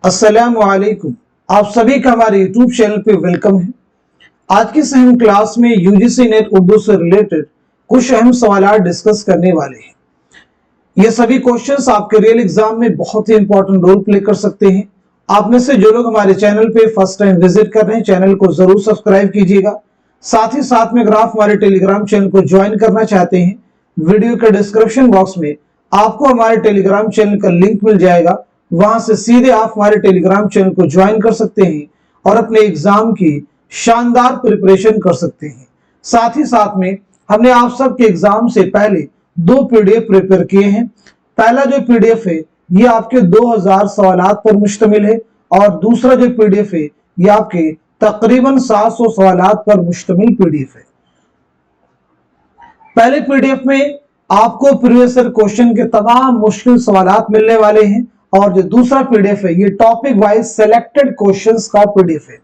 अस्सलामु अलैकुम। आप सभी का हमारे यूट्यूब चैनल पे वेलकम है। आज की इस अहम क्लास में यूजीसी नेट उर्दू से रिलेटेड कुछ अहम सवाल डिस्कस करने वाले हैं। ये सभी क्वेश्चंस आपके रियल एग्जाम में बहुत ही इंपॉर्टेंट रोल प्ले कर सकते हैं। आप में से जो लोग हमारे चैनल पे फर्स्ट टाइम विजिट कर रहे हैं, चैनल को जरूर सब्सक्राइब कीजिएगा। साथ ही साथ में अगर आप हमारे टेलीग्राम चैनल को ज्वाइन करना चाहते हैं, वीडियो के डिस्क्रिप्शन बॉक्स में आपको हमारे टेलीग्राम चैनल का लिंक मिल जाएगा। वहां से सीधे आप हमारे टेलीग्राम चैनल को ज्वाइन कर सकते हैं और अपने एग्जाम की शानदार प्रिपरेशन कर सकते हैं। साथ ही साथ में हमने आप सबके एग्जाम से पहले 2 पीडीएफ प्रिपेयर किए हैं। पहला जो पीडीएफ है ये आपके 2000 सवालात पर मुश्तमिल है और दूसरा जो पीडीएफ है ये आपके तकरीबन 700 सवालात पर मुश्तमिल पीडीएफ है। पहले पीडीएफ में आपको प्रीवियस ईयर क्वेश्चन के तमाम मुश्किल सवालात मिलने वाले हैं और जो दूसरा पीडीएफ है ये टॉपिक वाइज सिलेक्टेड क्वेश्चंस का पीडीएफ है।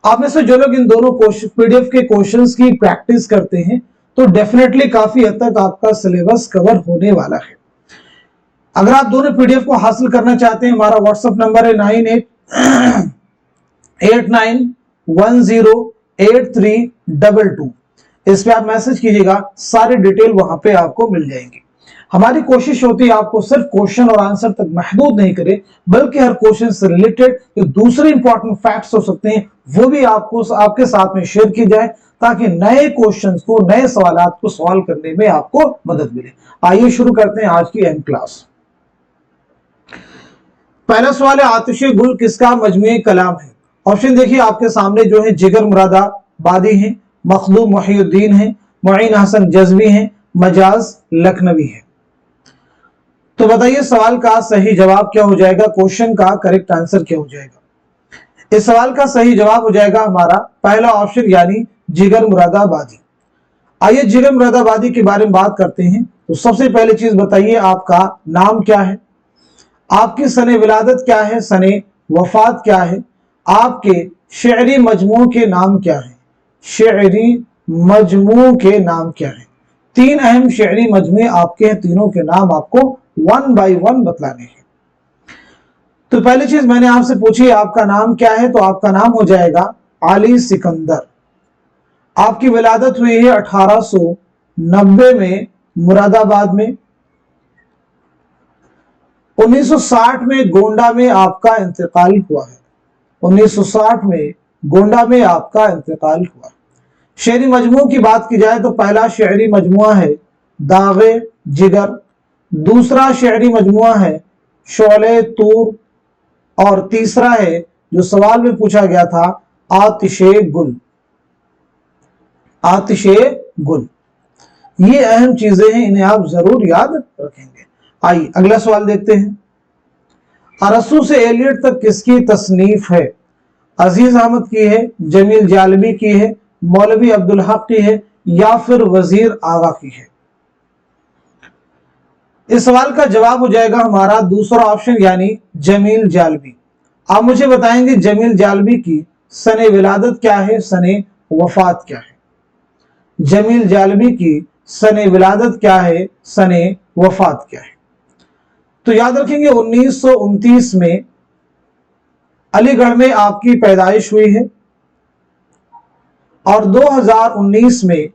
आप में से जो लोग इन दोनों पीडीएफ के क्वेश्चंस की प्रैक्टिस करते हैं तो डेफिनेटली काफी हद तक आपका सिलेबस कवर होने वाला है। अगर आप दोनों पीडीएफ को हासिल करना चाहते हैं, हमारा व्हाट्सएप नंबर है 9889108322। इस पे आप मैसेज कीजिएगा, सारी डिटेल वहां पे आपको मिल जाएंगी। हमारी कोशिश होती है आपको सिर्फ क्वेश्चन और आंसर तक महदूद नहीं करे, बल्कि हर क्वेश्चन से रिलेटेड जो दूसरे इंपॉर्टेंट फैक्ट्स हो सकते हैं वो भी आपको आपके साथ में शेयर की जाए, ताकि नए क्वेश्चंस को, नए सवालात को सॉल्व करने में आपको मदद मिले। आइए शुरू करते हैं आज की अहम क्लास। पहला सवाल है, आतिशे गुल किसका मजमूई कलाम है? ऑप्शन देखिए आपके सामने जो है जिगर मुरादाबादी है, मखदूम मोहिउद्दीन है, मुईन हसन जज़्बी है, मजाज लखनवी है। तो बताइए सवाल का सही जवाब क्या हो जाएगा, क्वेश्चन का करेक्ट आंसर क्या हो जाएगा? इस सवाल का सही जवाब हो जाएगा हमारा पहला ऑप्शन यानी जिगर मुरादाबादी। आइए जिगर मुरादाबादी के बारे में बात करते हैं। तो सबसे पहले चीज बताइए आपका नाम क्या है, आपकी सने विलादत क्या है, सने वफात क्या है, आपके शेरी मजमू के नाम क्या है, शेरी मजमू के नाम क्या है। 3 अहम शेरी मजमू आपके हैं, तीनों के नाम आपको 1 बाय 1 बतलाने हैं। तो पहली चीज मैंने आपसे पूछी आपका नाम क्या है, तो आपका नाम हो जाएगा अली सिकंदर। आपकी विलादत हुई है 1890 में मुरादाबाद में। 1960 में गोंडा में आपका इंतकाल हुआ है। 1960 में गोंडा में आपका इंतकाल हुआ। शेरी मजमू की बात की जाए तो पहला शेरी मजमुआ है दागे जिगर, दूसरा शेरी मजमुआ है शोले तूर, और तीसरा है जो सवाल में पूछा गया था आतिशे गुल। आतिशे गुल, ये अहम चीजें हैं, इन्हें आप जरूर याद रखेंगे। आइए अगला सवाल देखते हैं। अरसू से एलियट तक किसकी तसनीफ है? अजीज अहमद की है, जमील जालबी की है, मौलवी अब्दुल हक की है, या फिर वजीर आगा की है? इस सवाल का जवाब हो जाएगा हमारा दूसरा ऑप्शन यानी जमील जालबी। आप मुझे बताएंगे जमील जालबी की सने विलादत क्या है, सने वफात क्या है? जमील जालबी की सने विलादत क्या है, सने वफात क्या है? तो याद रखेंगे 1929 में अलीगढ़ में आपकी पैदाइश हुई है और 2019 में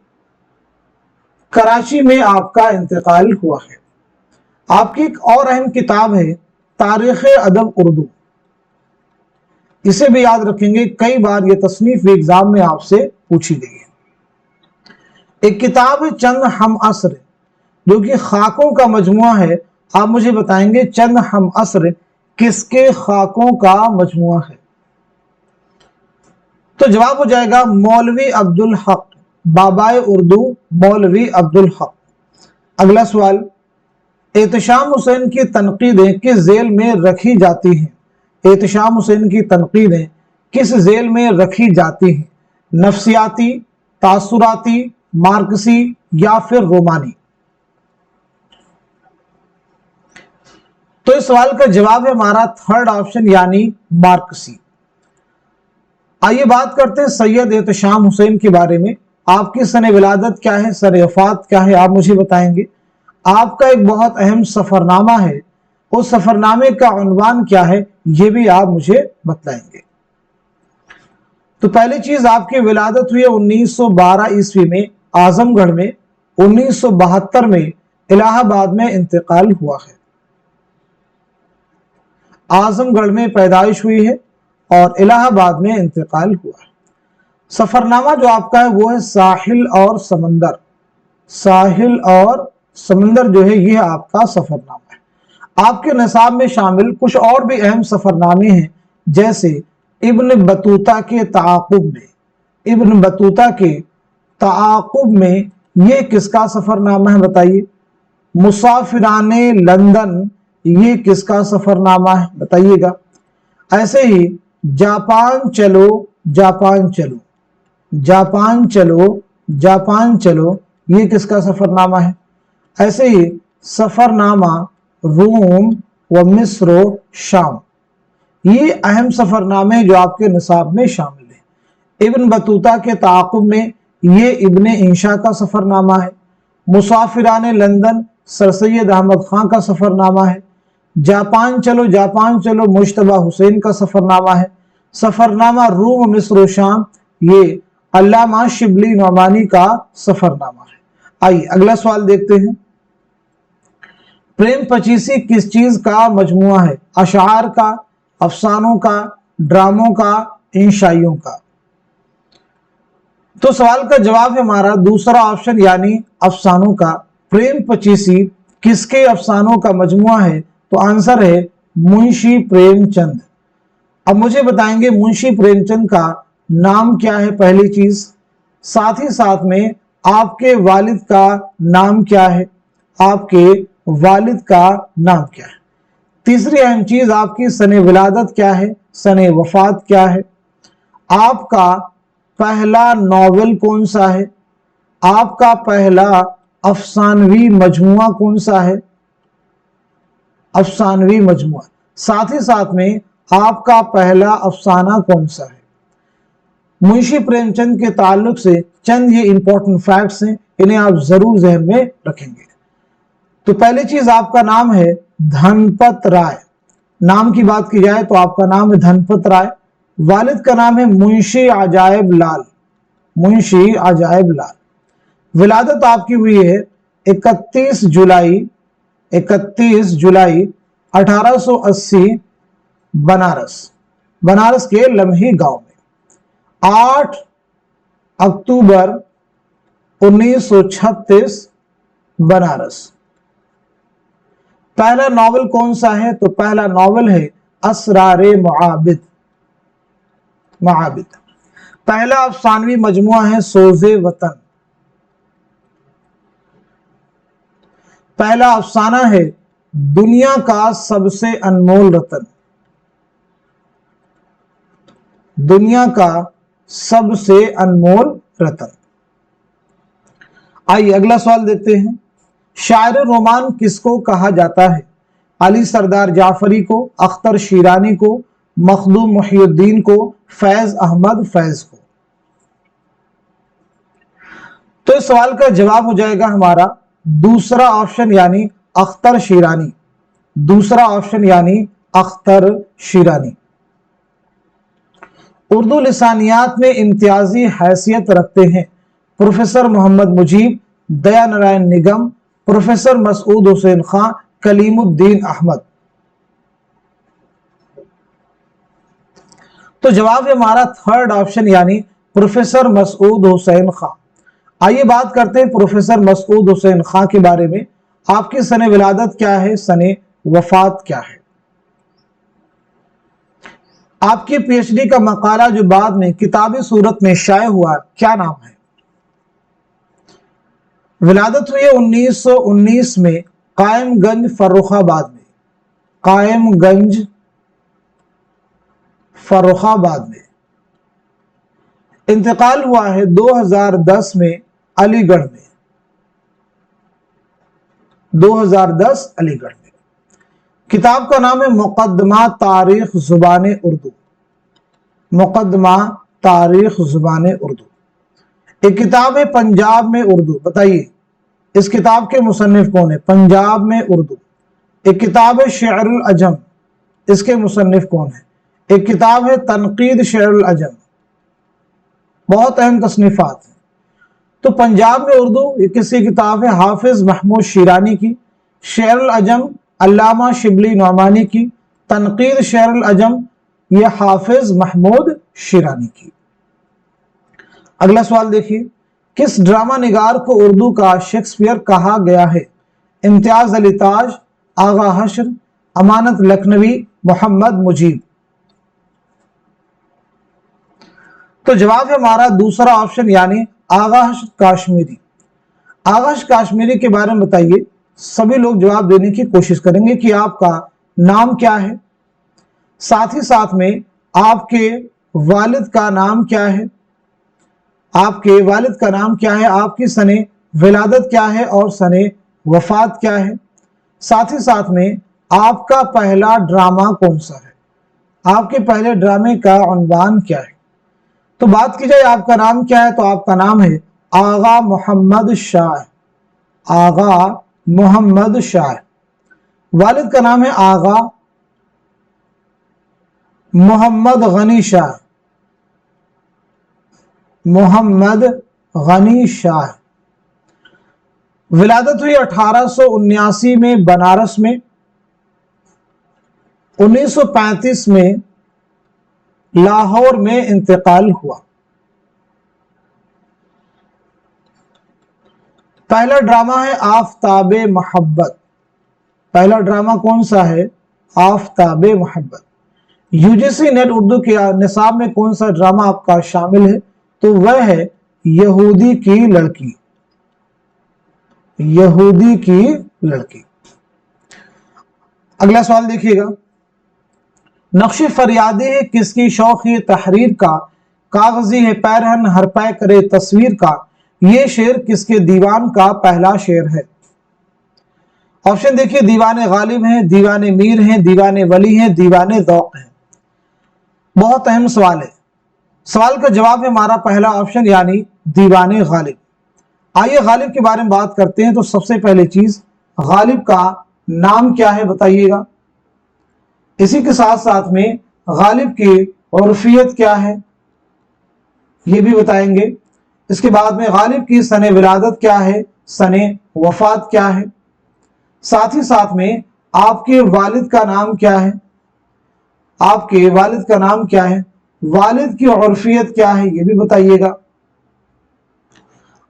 कराची में आपका इंतकाल हुआ है। आपकी एक और अहम किताब है तारीख अदब उर्दू, इसे भी याद रखेंगे, कई बार यह तसनीफ एग्जाम में आपसे पूछी गई है। एक किताब है चंद हम असर, जो कि खाकों का मजमुआ है। आप मुझे बताएंगे चंद हम असर किसके खाकों का मजमुआ है? तो जवाब हो जाएगा मौलवी अब्दुल हक, बाबाए उर्दू मौलवी अब्दुल हक। अगला सवाल, एहतशाम हुसैन की तनकीदें किस जेल में रखी जाती हैं? एहतशाम हुसैन की तनकीदें किस जेल में रखी जाती हैं? नफ्सियाती, तासुराती, मार्क्सी, या फिर रोमानी? तो इस सवाल का जवाब है हमारा थर्ड ऑप्शन यानी मार्क्सी। आइए बात करते हैं सैयद एहतशाम हुसैन के बारे में। आपकी सने विलादत क्या है, सने वफात क्या है, आप मुझे बताएंगे। आपका एक बहुत अहम सफरनामा है उस सफरनामे का उन्वान क्या है, ये भी आप मुझे बतलाएंगे। तो पहली चीज, आपकी विलादत हुई 1912 ईस्वी में आजमगढ़ में, 1972 में इलाहाबाद में इंतकाल हुआ है। आजमगढ़ में पैदाइश हुई है और इलाहाबाद में इंतकाल हुआ है। सफरनामा जो आपका है वो है साहिल और समंदर। साहिल और समंदर जो है ये आपका सफरनामा है। आपके निसाब में शामिल कुछ और भी अहम सफरनामे हैं, जैसे इब्न बतूता के ताक़ुब में। इब्न बतूता के ताक़ुब में ये किसका सफरनामा है बताइए। मुसाफिराने लंदन, ये किसका सफरनामा है बताइएगा। ऐसे ही जापान चलो जापान चलो, जापान चलो जापान चलो, ये किसका सफरनामा है। ऐसे ही सफरनामा रोम व मिस्र शाम, ये अहम सफरनामे जो आपके निसाब में शामिल है। इब्न बतूता के ताक़ुब में ये इब्न इंशा का सफरनामा है। मुसाफिराने लंदन सर सैयद अहमद खां का सफरनामा है। जापान चलो मुश्तबा हुसैन का सफरनामा है। सफरनामा रूम मिस्र शाम, ये अल्लामा शिबली नौमानी का सफरनामा है। आइए अगला सवाल देखते हैं। प्रेम पचीसी किस चीज का मजमुआ है। अशार का, अफसानों का, ड्रामों का, इंशाइयों का। तो सवाल का जवाब है हमारा दूसरा ऑप्शन यानी अफसानों का। प्रेम पचीसी किसके अफसानों का मजमुआ है, तो आंसर है मुंशी प्रेमचंद। अब मुझे बताएंगे मुंशी प्रेमचंद का नाम क्या है पहली चीज, साथ ही साथ में आपके वालिद का नाम क्या है, आपके वालिद का नाम क्या है। तीसरी अहम चीज, आपकी सने विलादत क्या है, सने वफात क्या है। आपका पहला नॉवेल कौन सा है, आपका पहला अफसानवी मजमुआ कौन सा है, अफसानवी मजमुआ। साथ ही साथ में आपका पहला अफसाना कौन सा है। मुंशी प्रेमचंद के ताल्लुक से चंद ये इंपॉर्टेंट फैक्ट्स हैं, इन्हें आप जरूर जहन में रखेंगे। तो पहली चीज, आपका नाम है धनपत राय। नाम की बात की जाए तो आपका नाम है धनपत राय। वालिद का नाम है मुंशी अजायब लाल, मुंशी अजायब लाल। विलादत आपकी हुई है 31 जुलाई 1880 बनारस, बनारस के लम्ही गांव में। 8 अक्टूबर 1936 बनारस। पहला नॉवेल कौन सा है, तो पहला नॉवेल है असरारे मुआबिद, मुआबिद। पहला अफसानवी मजमुआ है सोज़े वतन। पहला अफसाना है दुनिया का सबसे अनमोल रतन, दुनिया का सबसे अनमोल रतन। आइए अगला सवाल देखते हैं। शायर रोमान किसको कहा जाता है। अली सरदार जाफरी को, अख्तर शीरानी को, मखदूम मुहियुद्दीन को, फैज अहमद फैज को। तो इस सवाल का जवाब हो जाएगा हमारा दूसरा ऑप्शन यानी अख्तर शीरानी, दूसरा ऑप्शन यानी अख्तर शीरानी। उर्दू लिसानियात में इम्तियाजी हैसियत रखते हैं प्रोफेसर मोहम्मद मुजीब, दया नारायण निगम, प्रोफेसर मसूद हुसैन खां, कलीमुद्दीन अहमद। तो जवाब है हमारा थर्ड ऑप्शन यानी प्रोफेसर मसूद हुसैन खां। आइए बात करते हैं प्रोफेसर मसूद हुसैन खां के बारे में। आपकी सने विलादत क्या है, सने वफात क्या है। आपकी पीएचडी का मकाला जो बाद में किताबी सूरत में शाये हुआ, क्या नाम है। विलादत हुई है 1919 में कायमगंज फर्रुखाबाद में, कायमगंज फर्रुखाबाद में। इंतकाल हुआ है 2010 में अलीगढ़ में, 2010 अलीगढ़ में। किताब का नाम है मुकद्दमा तारीख जुबान उर्दू, मुकद्दमा तारीख जुबान उर्दू। एक किताब है पंजाब में उर्दू। बताइए इस किताब के मुसन्निफ कौन है। पंजाब में उर्दू, ایک کتاب ہے شعر العجم، اس کے مصنف کون ہے؟ ایک کتاب ہے تنقید شعر العجم، بہت اہم تصنیفات ہیں۔ تو پنجاب میں اردو یہ کس کی کتاب ہے؟ حافظ محمود شیرانی کی۔ شعر العجم علامہ شبلی نعمانی کی۔ تنقید شعر العجم یہ حافظ محمود شیرانی کی۔ اگلا سوال دیکھیے، کس ڈرامہ نگار کو اردو کا شیکسپیئر کہا گیا ہے؟ امتیاز علی تاج، آغا حشر، امانت لکھنوی، محمد مجیب۔ تو جواب ہے ہمارا دوسرا آپشن یعنی آغا حشر کاشمیری۔ آغا حشر کاشمیری کے بارے میں بتائیے، سبھی لوگ جواب دینے کی کوشش کریں گے کہ آپ کا نام کیا ہے، ساتھ ہی ساتھ میں آپ کے والد کا نام کیا ہے، آپ کے والد کا نام کیا ہے، آپ کی سن ولادت کیا ہے اور سن وفات کیا ہے، ساتھ ہی ساتھ میں آپ کا پہلا ڈرامہ کون سا ہے، آپ کے پہلے ڈرامے کا عنوان کیا ہے۔ تو بات کی جائے آپ کا نام کیا ہے، تو آپ کا نام ہے آغا محمد شاہ، آغا محمد شاہ۔ والد کا نام ہے آغا محمد غنی شاہ، محمد غنی شاہ۔ ولادت ہوئی 1879 میں بنارس میں، 1935 میں لاہور میں انتقال ہوا۔ پہلا ڈرامہ ہے آفتاب محبت۔ پہلا ڈرامہ کون سا ہے؟ Aftab Mohabbat. U G C NET Urdu کے نصاب میں کون سا ڈرامہ آپ کا شامل ہے؟ تو وہ ہے یہودی کی لڑکی، یہودی کی لڑکی۔ اگلا سوال دیکھیے گا، نقش فریادی ہے کس کی شوخی تحریر کا، کاغذی ہے پیرہن ہر پے کرے تصویر کا، یہ شعر کس کے دیوان کا پہلا شعر ہے؟ آپشن دیکھیے، دیوان غالب ہیں، دیوان میر ہیں، دیوان ولی ہیں، دیوان ذوق ہیں۔ بہت اہم سوال ہے، سوال کا جواب ہے ہمارا پہلا آپشن یعنی دیوان غالب۔ آئیے غالب کے بارے میں بات کرتے ہیں۔ تو سب سے پہلے چیز، غالب کا نام کیا ہے بتائیے گا، اسی کے ساتھ ساتھ میں غالب کی عرفیت کیا ہے یہ بھی بتائیں گے۔ اس کے بعد میں غالب کی سن ولادت کیا ہے، سن وفات کیا ہے، ساتھ ہی ساتھ میں آپ کے والد کا نام کیا ہے، آپ کے والد کا نام کیا ہے، والد کی عرفیت کیا ہے یہ بھی بتائیے گا۔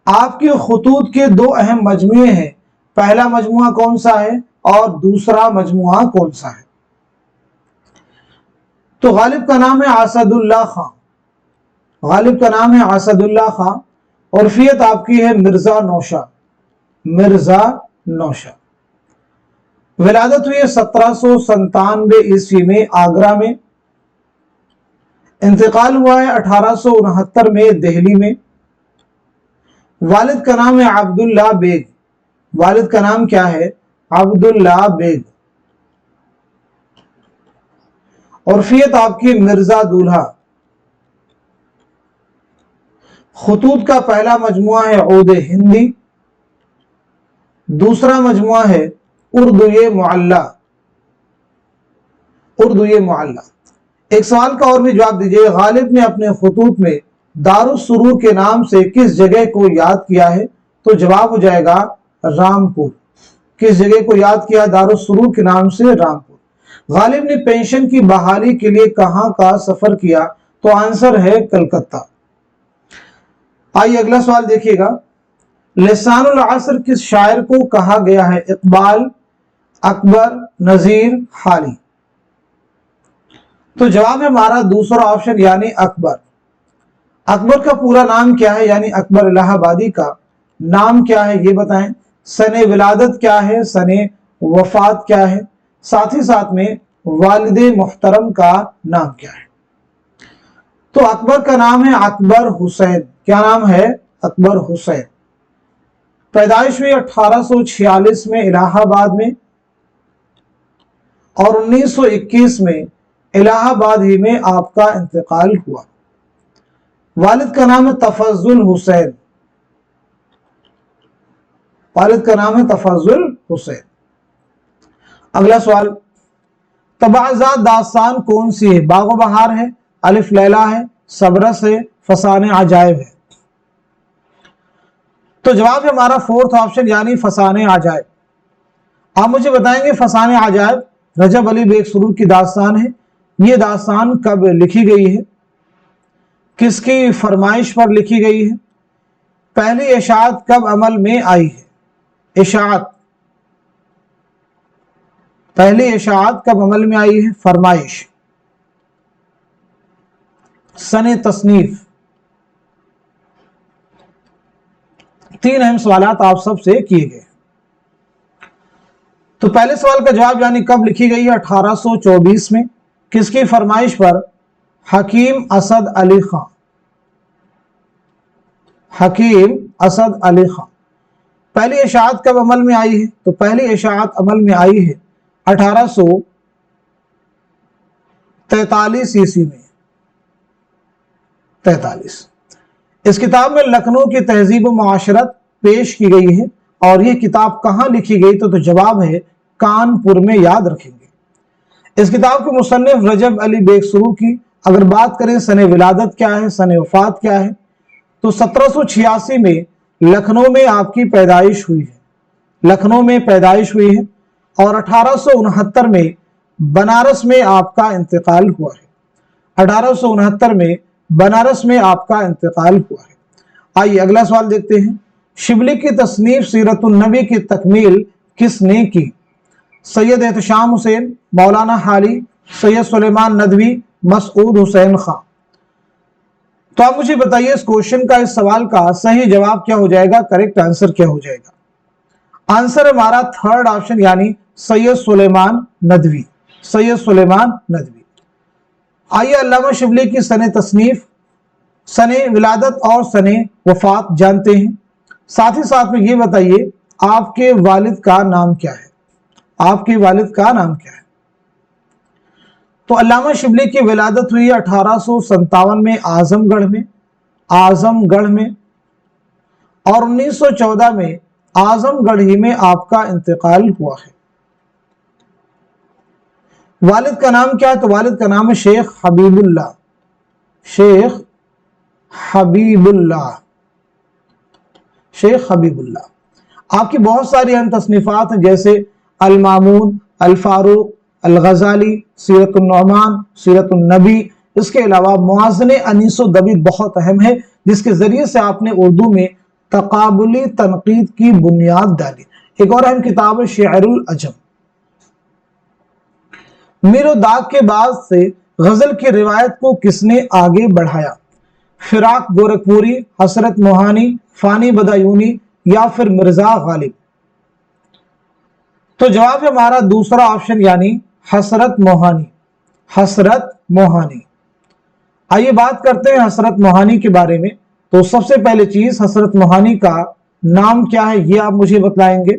آپ کے خطوط کے دو اہم مجموعے ہیں، پہلا مجموعہ کون سا ہے اور دوسرا مجموعہ کون سا ہے؟ تو غالب کا نام ہے اسد اللہ خان، غالب کا نام ہے اسد اللہ خان، عرفیت آپ کی ہے مرزا نوشہ، مرزا نوشہ۔ ولادت ہوئی 1797 عیسوی میں آگرہ میں، انتقال ہوا ہے 1869 میں دہلی میں۔ والد کا نام ہے عبداللہ بیگ، والد کا نام کیا ہے؟ عبداللہ بیگ۔ عرفیت آپ کی مرزا دولہا۔ خطوط کا پہلا مجموعہ ہے عود ہندی، دوسرا مجموعہ ہے اردو معلی، اردو معلی۔ ایک سوال کا اور بھی جواب دیجئے، غالب نے اپنے خطوط میں دارالسرور کے نام سے کس جگہ کو یاد کیا ہے؟ تو جواب ہو جائے گا رامپور۔ کس جگہ کو یاد کیا دارالسرور کے نام سے؟ رامپور۔ غالب نے پینشن کی بحالی کے لیے کہاں کا سفر کیا؟ تو آنسر ہے کلکتہ۔ آئیے اگلا سوال دیکھیے گا، لسان العصر کس شاعر کو کہا گیا ہے؟ اقبال، اکبر، نذیر، حالی۔ تو جواب ہے ہمارا دوسرا آپشن یعنی اکبر۔ اکبر کا پورا نام کیا ہے یعنی اکبر الہ آبادی کا نام کیا ہے یہ بتائیں، سن ولادت کیا ہے، سن وفات کیا ہے، ساتھ ہی ساتھ میں والد محترم کا نام کیا ہے؟ تو اکبر کا نام ہے اکبر حسین۔ کیا نام ہے؟ اکبر حسین۔ پیدائش ہوئی 1846 میں الہ آباد میں، اور 1921 میں الہ آباد ہی میں آپ کا انتقال ہوا۔ والد کا نام ہے تفضل حسین، والد کا نام ہے تفضل حسین۔ अगला सवाल, तबाज़ात दास्तान कौन सी है? बागो बहार है, अलिफ लैला है, सबरस है, फसाने अजायब है। तो जवाब है हमारा फोर्थ ऑप्शन यानी फसाने अजायब। आप मुझे बताएंगे फसाने अजायब रजब अली बेग सुरूर की दास्तान है। ये दास्तान कब लिखी गई है, किसकी फरमाइश पर लिखी गई है, पहली इशाअत कब अमल में आई है? इशाअत, पहली इशाअत कब अमल में आई है? फरमाइश, सने तसनीफ। तीन अहम सवालात आप सबसे किए गए। तो पहले सवाल का जवाब यानी कब लिखी गई है? 1824 में। किसकी फरमाइश पर? हकीम असद अली खां, हकीम असद अली खां। पहली इशाअत कब अमल में आई है? तो पहली इशाअत अमल में आई है 1843 ईस्वी में, 43। इस किताब में लखनऊ की तहजीब व मुआशरत पेश की गई है। और ये किताब कहाँ लिखी गई? तो जवाब है कानपुर में, याद रखेंगे। इस किताब के मुसन्निफ रजब अली बेग सुरूर की अगर बात करें सने विलादत क्या है, सने वफात क्या है, तो 1786 में लखनऊ में आपकी पैदाइश हुई है, लखनऊ में पैदाइश हुई है। और 1869 में बनारस में आपका इंतकाल हुआ है, 1869 में बनारस में आपका इंतकाल हुआ है। आइए अगला सवाल देखते हैं। शिबली की तसनीफ सीरतुन नबी की तकमील किसने की? सैयद एहतशाम हुसैन, मौलाना हाली, सैयद सुलेमान नदवी, मसऊद हुसैन खां। तो आप मुझे बताइए इस क्वेश्चन का, इस सवाल का सही जवाब क्या हो जाएगा, करेक्ट आंसर क्या हो जाएगा? आंसर हमारा थर्ड ऑप्शन यानी सैयद सुलेमान नदवी, सैयद सुलेमान नदवी। आइए अल्लामा शिबली की सने तसनीफ, सने विलादत और सने वफात जानते हैं। साथ ही साथ में ये बताइए आपके वालिद का नाम क्या है, आपके वालिद का नाम क्या है? तो अल्लामा शिबली की विलादत हुई 1857 में आजमगढ़ में, आजमगढ़ में। और 1914 में आजमगढ़ ही में आपका इंतकाल हुआ है। वालिद का नाम क्या है? तो वालिद का नाम है शेख हबीबुल्लाह, शेख हबीबुल्लाह, शेख हबीबुल्लाह। आपकी बहुत सारी अहम तसनीफात हैं जैसे अल मामून, अल फारूक, अल गजाली, सीरतुन नौमान, सीरतुन नबी। इसके अलावा मुआज़ने अनीसो दबीर बहुत अहम है, जिसके जरिए से आपने उर्दू में तकाबुली तनकीद की बुनियाद डाली। एक और अहम किताब है शेरुल अजम। मीर और दाग के बाद से गजल की रिवायत को किसने आगे बढ़ाया? फिराक गोरखपुरी, हसरत मोहानी, फानी बदायूनी या फिर मिर्जा गालिब? तो जवाब है हमारा दूसरा ऑप्शन यानी हसरत मोहानी, हसरत मोहानी। आइए बात करते हैं हसरत मोहानी के बारे में। तो सबसे पहले चीज हसरत मोहानी का नाम क्या है ये आप मुझे बताएंगे।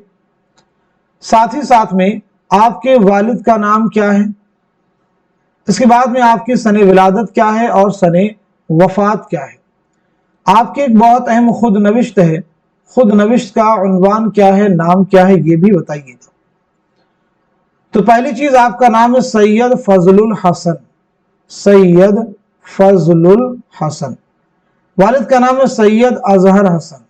साथ ही साथ में आपके वालिद का नाम क्या है, इसके बाद में आपकी सने विलादत क्या है और सने वफात क्या है। आपकी एक बहुत अहम खुद नविश्त है, खुद नविश्त का उन्वान क्या है, नाम क्या है, ये भी बताइएगा। तो पहली चीज आपका नाम है सैयद फजलुल हसन, सैयद फजलुल हसन। वालिद का नाम है सैयद अजहर हसन।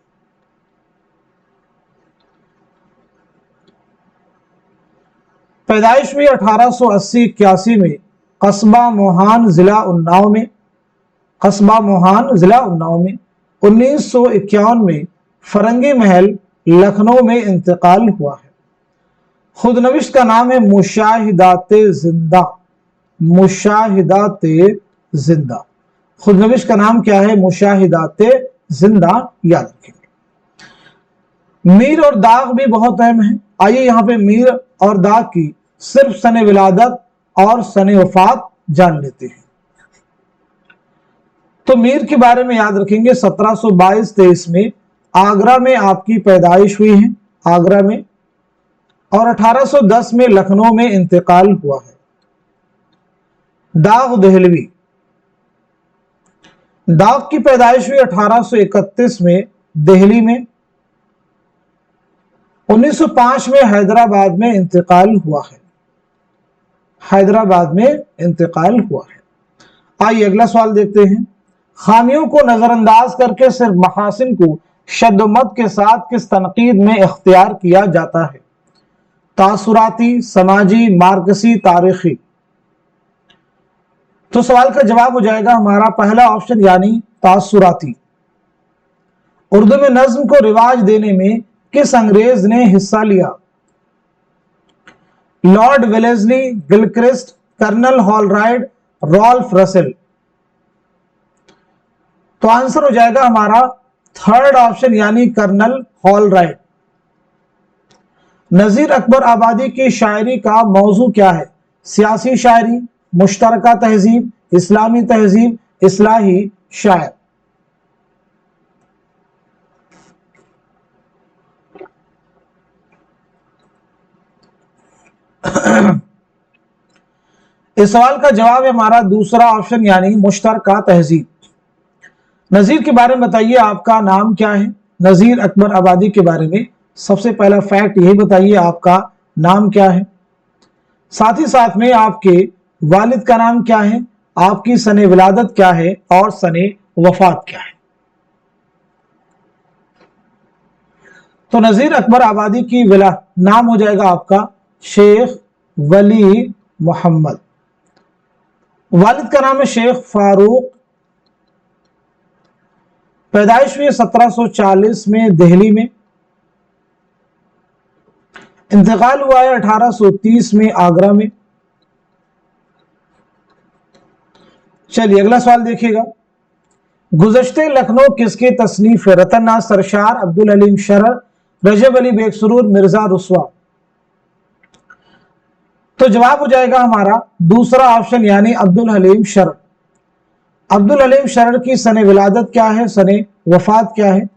पैदाइश हुई 1880-81 में कस्बा मोहान जिला उन्नाव में, कस्बा मोहान जिला उन्नाव में। 1951 में फरंगी महल लखनऊ में इंतकाल हुआ है। खुद नविश्त का नाम है मुशाहिदाते जिंदा, मुशाहिदाते जिंदा। खुद नविश्त का नाम क्या है? मुशाहिदाते जिंदा, याद रखेंगे। मीर और दाग भी बहुत अहम है। आइए यहाँ पे मीर और दाग की सिर्फ सने विलादत और सने वफात जान लेते हैं। तो मीर के बारे में याद रखेंगे 1722-23 में आगरा में आपकी पैदाइश हुई है, आगरा में। और 1810 में लखनऊ में इंतकाल हुआ है। दाग देहलवी, दाग की पैदाइश हुई 1831 में दिल्ली में। 1905 में हैदराबाद में इंतकाल हुआ है। हैदराबाद में इंतकाल हुआ है। आइए अगला सवाल देखते हैं। खामियों को नजरअंदाज करके सिर्फ महासिन को शद्दमत के साथ किस तनकीद में इख्तियार किया जाता है? तासुराती, समाजी, मार्कसी, तारीखी। तो सवाल का जवाब हो जाएगा हमारा पहला ऑप्शन यानी तासुराती। उर्दू में नज्म को रिवाज देने में किस अंग्रेज ने हिस्सा लिया? लॉर्ड वेलेस्ली, गिलक्रिस्ट, कर्नल हॉलराइट, रॉल्फ रसेल। तो आंसर हो जाएगा हमारा थर्ड ऑप्शन यानी कर्नल हॉलराइट। नजीर अकबर आबादी की शायरी का मौजू क्या है? सियासी शायरी, मुश्तरका तहजीब, इस्लामी तहजीब, इस्लाही शायर। इस सवाल का जवाब है हमारा दूसरा ऑप्शन यानी मुश्तरका तहजीब। नजीर के बारे में बताइए, आपका नाम क्या है? नजीर अकबर आबादी के बारे में सबसे पहला फैक्ट यही बताइए, आपका नाम क्या है? साथ ही साथ में आपके वालिद का नाम क्या है, आपकी सने विलादत क्या है और सने वफात क्या है। तो नजीर अकबर आबादी की नाम हो जाएगा आपका शेख वली मोहम्मद। वालिद का नाम है शेख फारूक। पैदाइश हुई 1740 में दिल्ली में। इंतकाल हुआ है 1830 में आगरा में। चलिए अगला सवाल देखिएगा। गुज़श्ते लखनऊ किसकी तसनीफ है? रतन सरशार, अब्दुल हलीम शरर, रजब अली बेग सुरूर, मिर्जा रुस्वा। तो जवाब हो जाएगा हमारा दूसरा ऑप्शन यानी अब्दुल हलीम शरर। अब्दुल हलीम शरर की सने विलादत क्या है, सने वफात क्या है?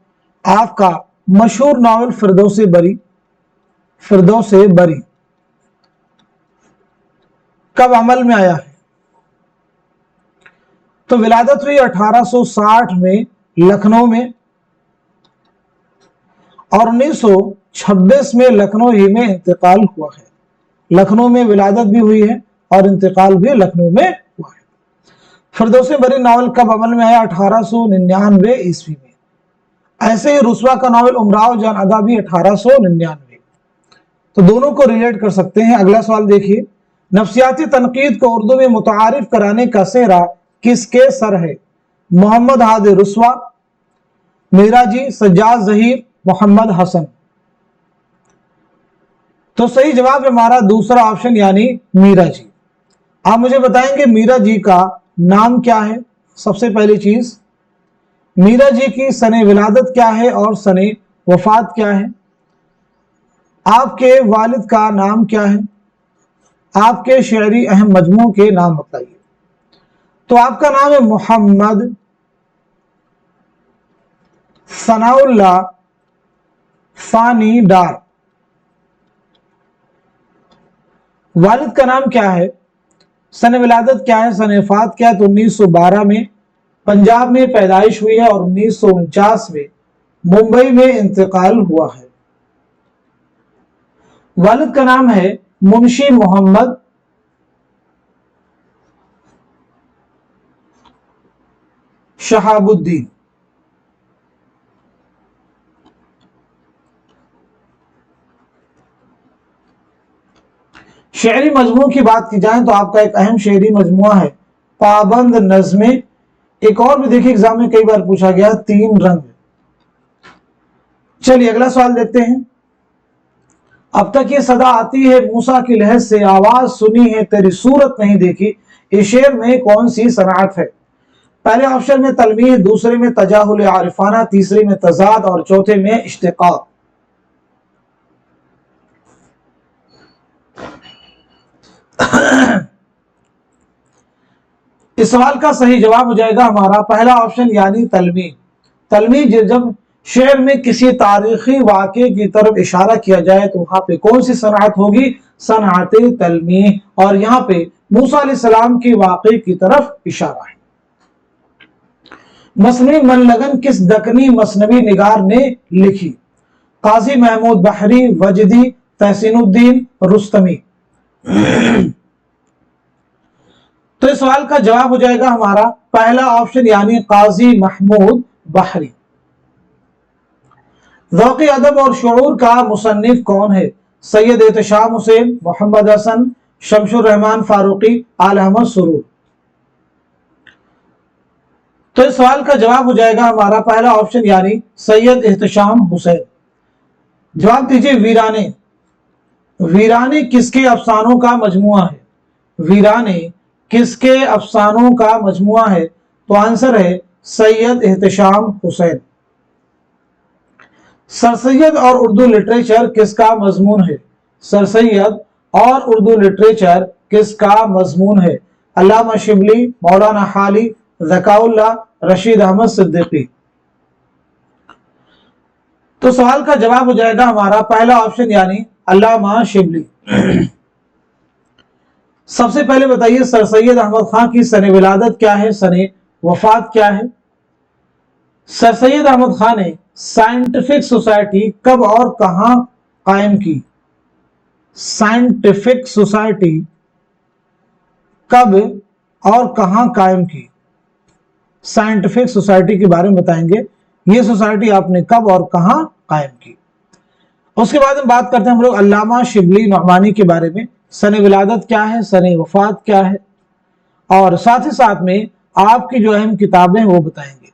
आपका मशहूर नावल फिरदौसे बरी, फिरदौसे बरी कब अमल में आया है? तो विलादत हुई 1860 में लखनऊ में और 1926 में लखनऊ ही में इंतकाल हुआ है। लखनऊ में विलादत भी हुई है और इंतकाल भी लखनऊ में हुआ है। फिरदौसे बरी नावल कब अमल में आया? 1899 ईस्वी में। ऐसे ही रुस्वा का नावल उमराव जान अदा भी 1899। तो दोनों को रिलेट कर सकते हैं। अगला सवाल देखिए। नफ्सियाती तनकीद को उर्दू में मुतारिफ कराने का सेहरा किसके सर है? मोहम्मद हादी रुस्वा, मीराजी, सज्जाद जहीर, मोहम्मद हसन। तो सही जवाब है हमारा दूसरा ऑप्शन यानी मीराजी। आप मुझे बताएंगे मीरा जी का नाम क्या है? सबसे पहली चीज, मीरा जी की सने विलादत क्या है और सने वफात क्या है? आपके वालिद का नाम क्या है? आपके शेरी अहम मजमू के नाम बताइए। तो आपका नाम है मोहम्मद सनाउल्लाह फानी डार। वालिद का नाम क्या है? सन विलादत क्या है? सन वफात क्या है? तो 1912 में पंजाब में पैदाइश हुई है और 1949 में मुंबई में इंतकाल हुआ है। वालिद का नाम है मुंशी मोहम्मद शहाबुद्दीन। शेरी मजमू की बात की जाए तो आपका एक अहम शेरी मजमुआ है पाबंद नज़्में। एक और भी देखिए एग्जाम में कई बार पूछा गया, तीन रंग। चलिए अगला सवाल देखते हैं। अब तक ये सदा आती है मूसा की लहर से, आवाज सुनी है तेरी सूरत नहीं देखी, इस शेर में कौन सी सनाअत है? पहले ऑप्शन में तलमीह, दूसरे में तजाहुल आरिफाना, तीसरे में तजाद और चौथे में इश्तिकाक। इस सवाल का सही जवाब हो जाएगा हमारा पहला ऑप्शन यानी तलमीह। तलमीह जब शेर में किसी तारीखी वाक़े की तरफ इशारा किया जाए तो वहां पे कौन सी सनाअत होगी? सनाअत तलमीह। और यहाँ पे मूसा अलैहिस्सलाम की वाक़े की तरफ इशारा है। मसनवी मन लगन किस दकनी मसनवी निगार ने लिखी? काजी महमूद बहरी, वजदी, तहसीनुद्दीन, रुस्तमी। तो इस सवाल का जवाब हो जाएगा हमारा पहला ऑप्शन यानी काजी महमूद बहरी। ज़ौक़ अदब और शुऊर का मुसन्निफ कौन है? सैयद एहतशाम हुसैन, मोहम्मद हसन, शमशुर रहमान फारूकी, आल अहमद सुरूर। तो इस सवाल का जवाब हो जाएगा हमारा पहला ऑप्शन यानी सैयद एहतशाम हुसैन। जवाब दीजिए वीराने। वीराने किसके अफसानों का मजमुआ है? वीराने किसके अफसानों का मजमुआ है? तो आंसर है सैयद एहतशाम हुसैन। सर सैयद और उर्दू लिटरेचर किसका मजमून है? सर सैयद और उर्दू लिटरेचर किसका मजमून है? अल्लामा शिबली, मौलाना हाली, ज़काउल्लाह, रशीद अहमद सिद्दीकी। तो सवाल का जवाब हो जाएगा हमारा पहला ऑप्शन यानी अल्लामा शिबली। सबसे पहले बताइए सर सैयद अहमद खां की सने विलादत क्या है, सने वफात क्या है? सर सैयद अहमद खां ने साइंटिफिक सोसाइटी कब और कहां कायम की? साइंटिफिक सोसाइटी कब और कहां कायम की? साइंटिफिक सोसाइटी के बारे में बताएंगे, ये सोसाइटी आपने कब और कहां कायम की। उसके बाद हम बात करते हैं हम लोग अल्लामा शिबली नौमानी के बारे में। सने विलादत क्या है, सने वफात क्या है, और साथ ही साथ में आपकी जो अहम किताबें वो बताएंगे।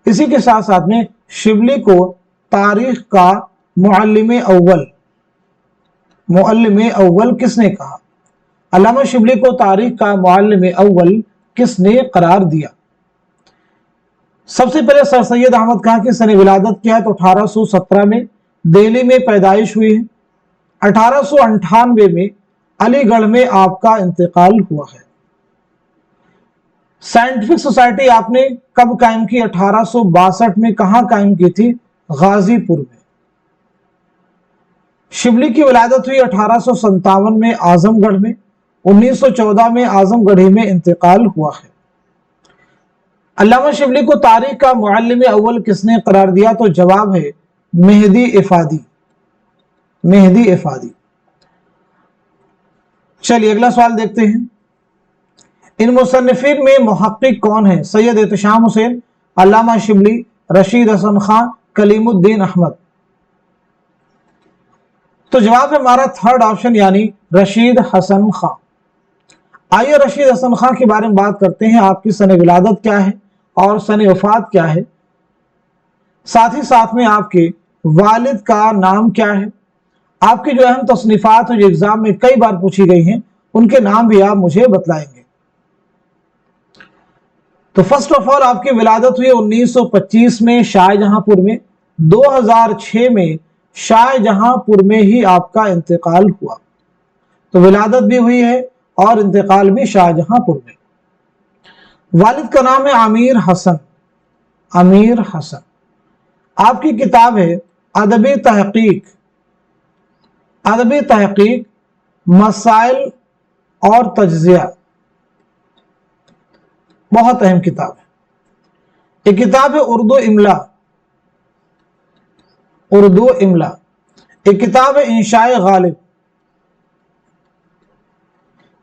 इसी के साथ साथ में शिबली को तारीख का मुअल्लिम अव्वल किसने कहा? अल्लामा शिबली को तारीख का मुअल्लिम अव्वल किसने करार दिया? सबसे पहले सर सैयद अहमद खां की सने विलादत क्या है? तो 1817 में दिल्ली में पैदाइश हुई है। 1898 में अलीगढ़ में आपका इंतकाल हुआ है। साइंटिफिक सोसाइटी आपने कब कायम की? 1862 में। कहां कायम की थी? गाजीपुर में। शिबली की विलादत हुई 1857 में आजमगढ़ में। 1914 में आजमगढ़ी में इंतकाल हुआ है। अल्लामा शिबली को तारीख का मुअल्लिम अव्वल किसने करार दिया? तो जवाब है मेहदी इफादी। मेहदी इफादी। चलिए अगला सवाल देखते हैं। इन मुसन्निफीन में मुहक्किक कौन है? सैयद एहतशाम हुसैन, अल्लामा शिबली, रशीद हसन खां, कलीमुद्दीन अहमद। तो जवाब है हमारा थर्ड ऑप्शन यानी रशीद हसन खां। आइए रशीद हसन खां के बारे में बात करते हैं। आपकी सने विलादत क्या है और सने वफात क्या है, साथ ही साथ में आपके वालिद का नाम क्या है। आपकी जो अहम तसनीफात जो एग्जाम में कई बार पूछी गई हैं उनके नाम भी आप मुझे बतलाएंगे। तो फर्स्ट ऑफ ऑल आपकी विलादत हुई 1925 में शाहजहांपुर में। 2006 में शाहजहांपुर में ही आपका इंतकाल हुआ। तो विलादत भी हुई है और इंतकाल भी शाहजहांपुर में। वालिद का नाम है आमिर हसन। आमिर हसन। आपकी किताब है अदबी तहकीक। अदबी तहकीक, मसाइल और तज्जिया। बहुत अहम किताब है। एक किताब है उर्दू इमला। उर्दू इमला। एक किताब है इंशाए गालिब।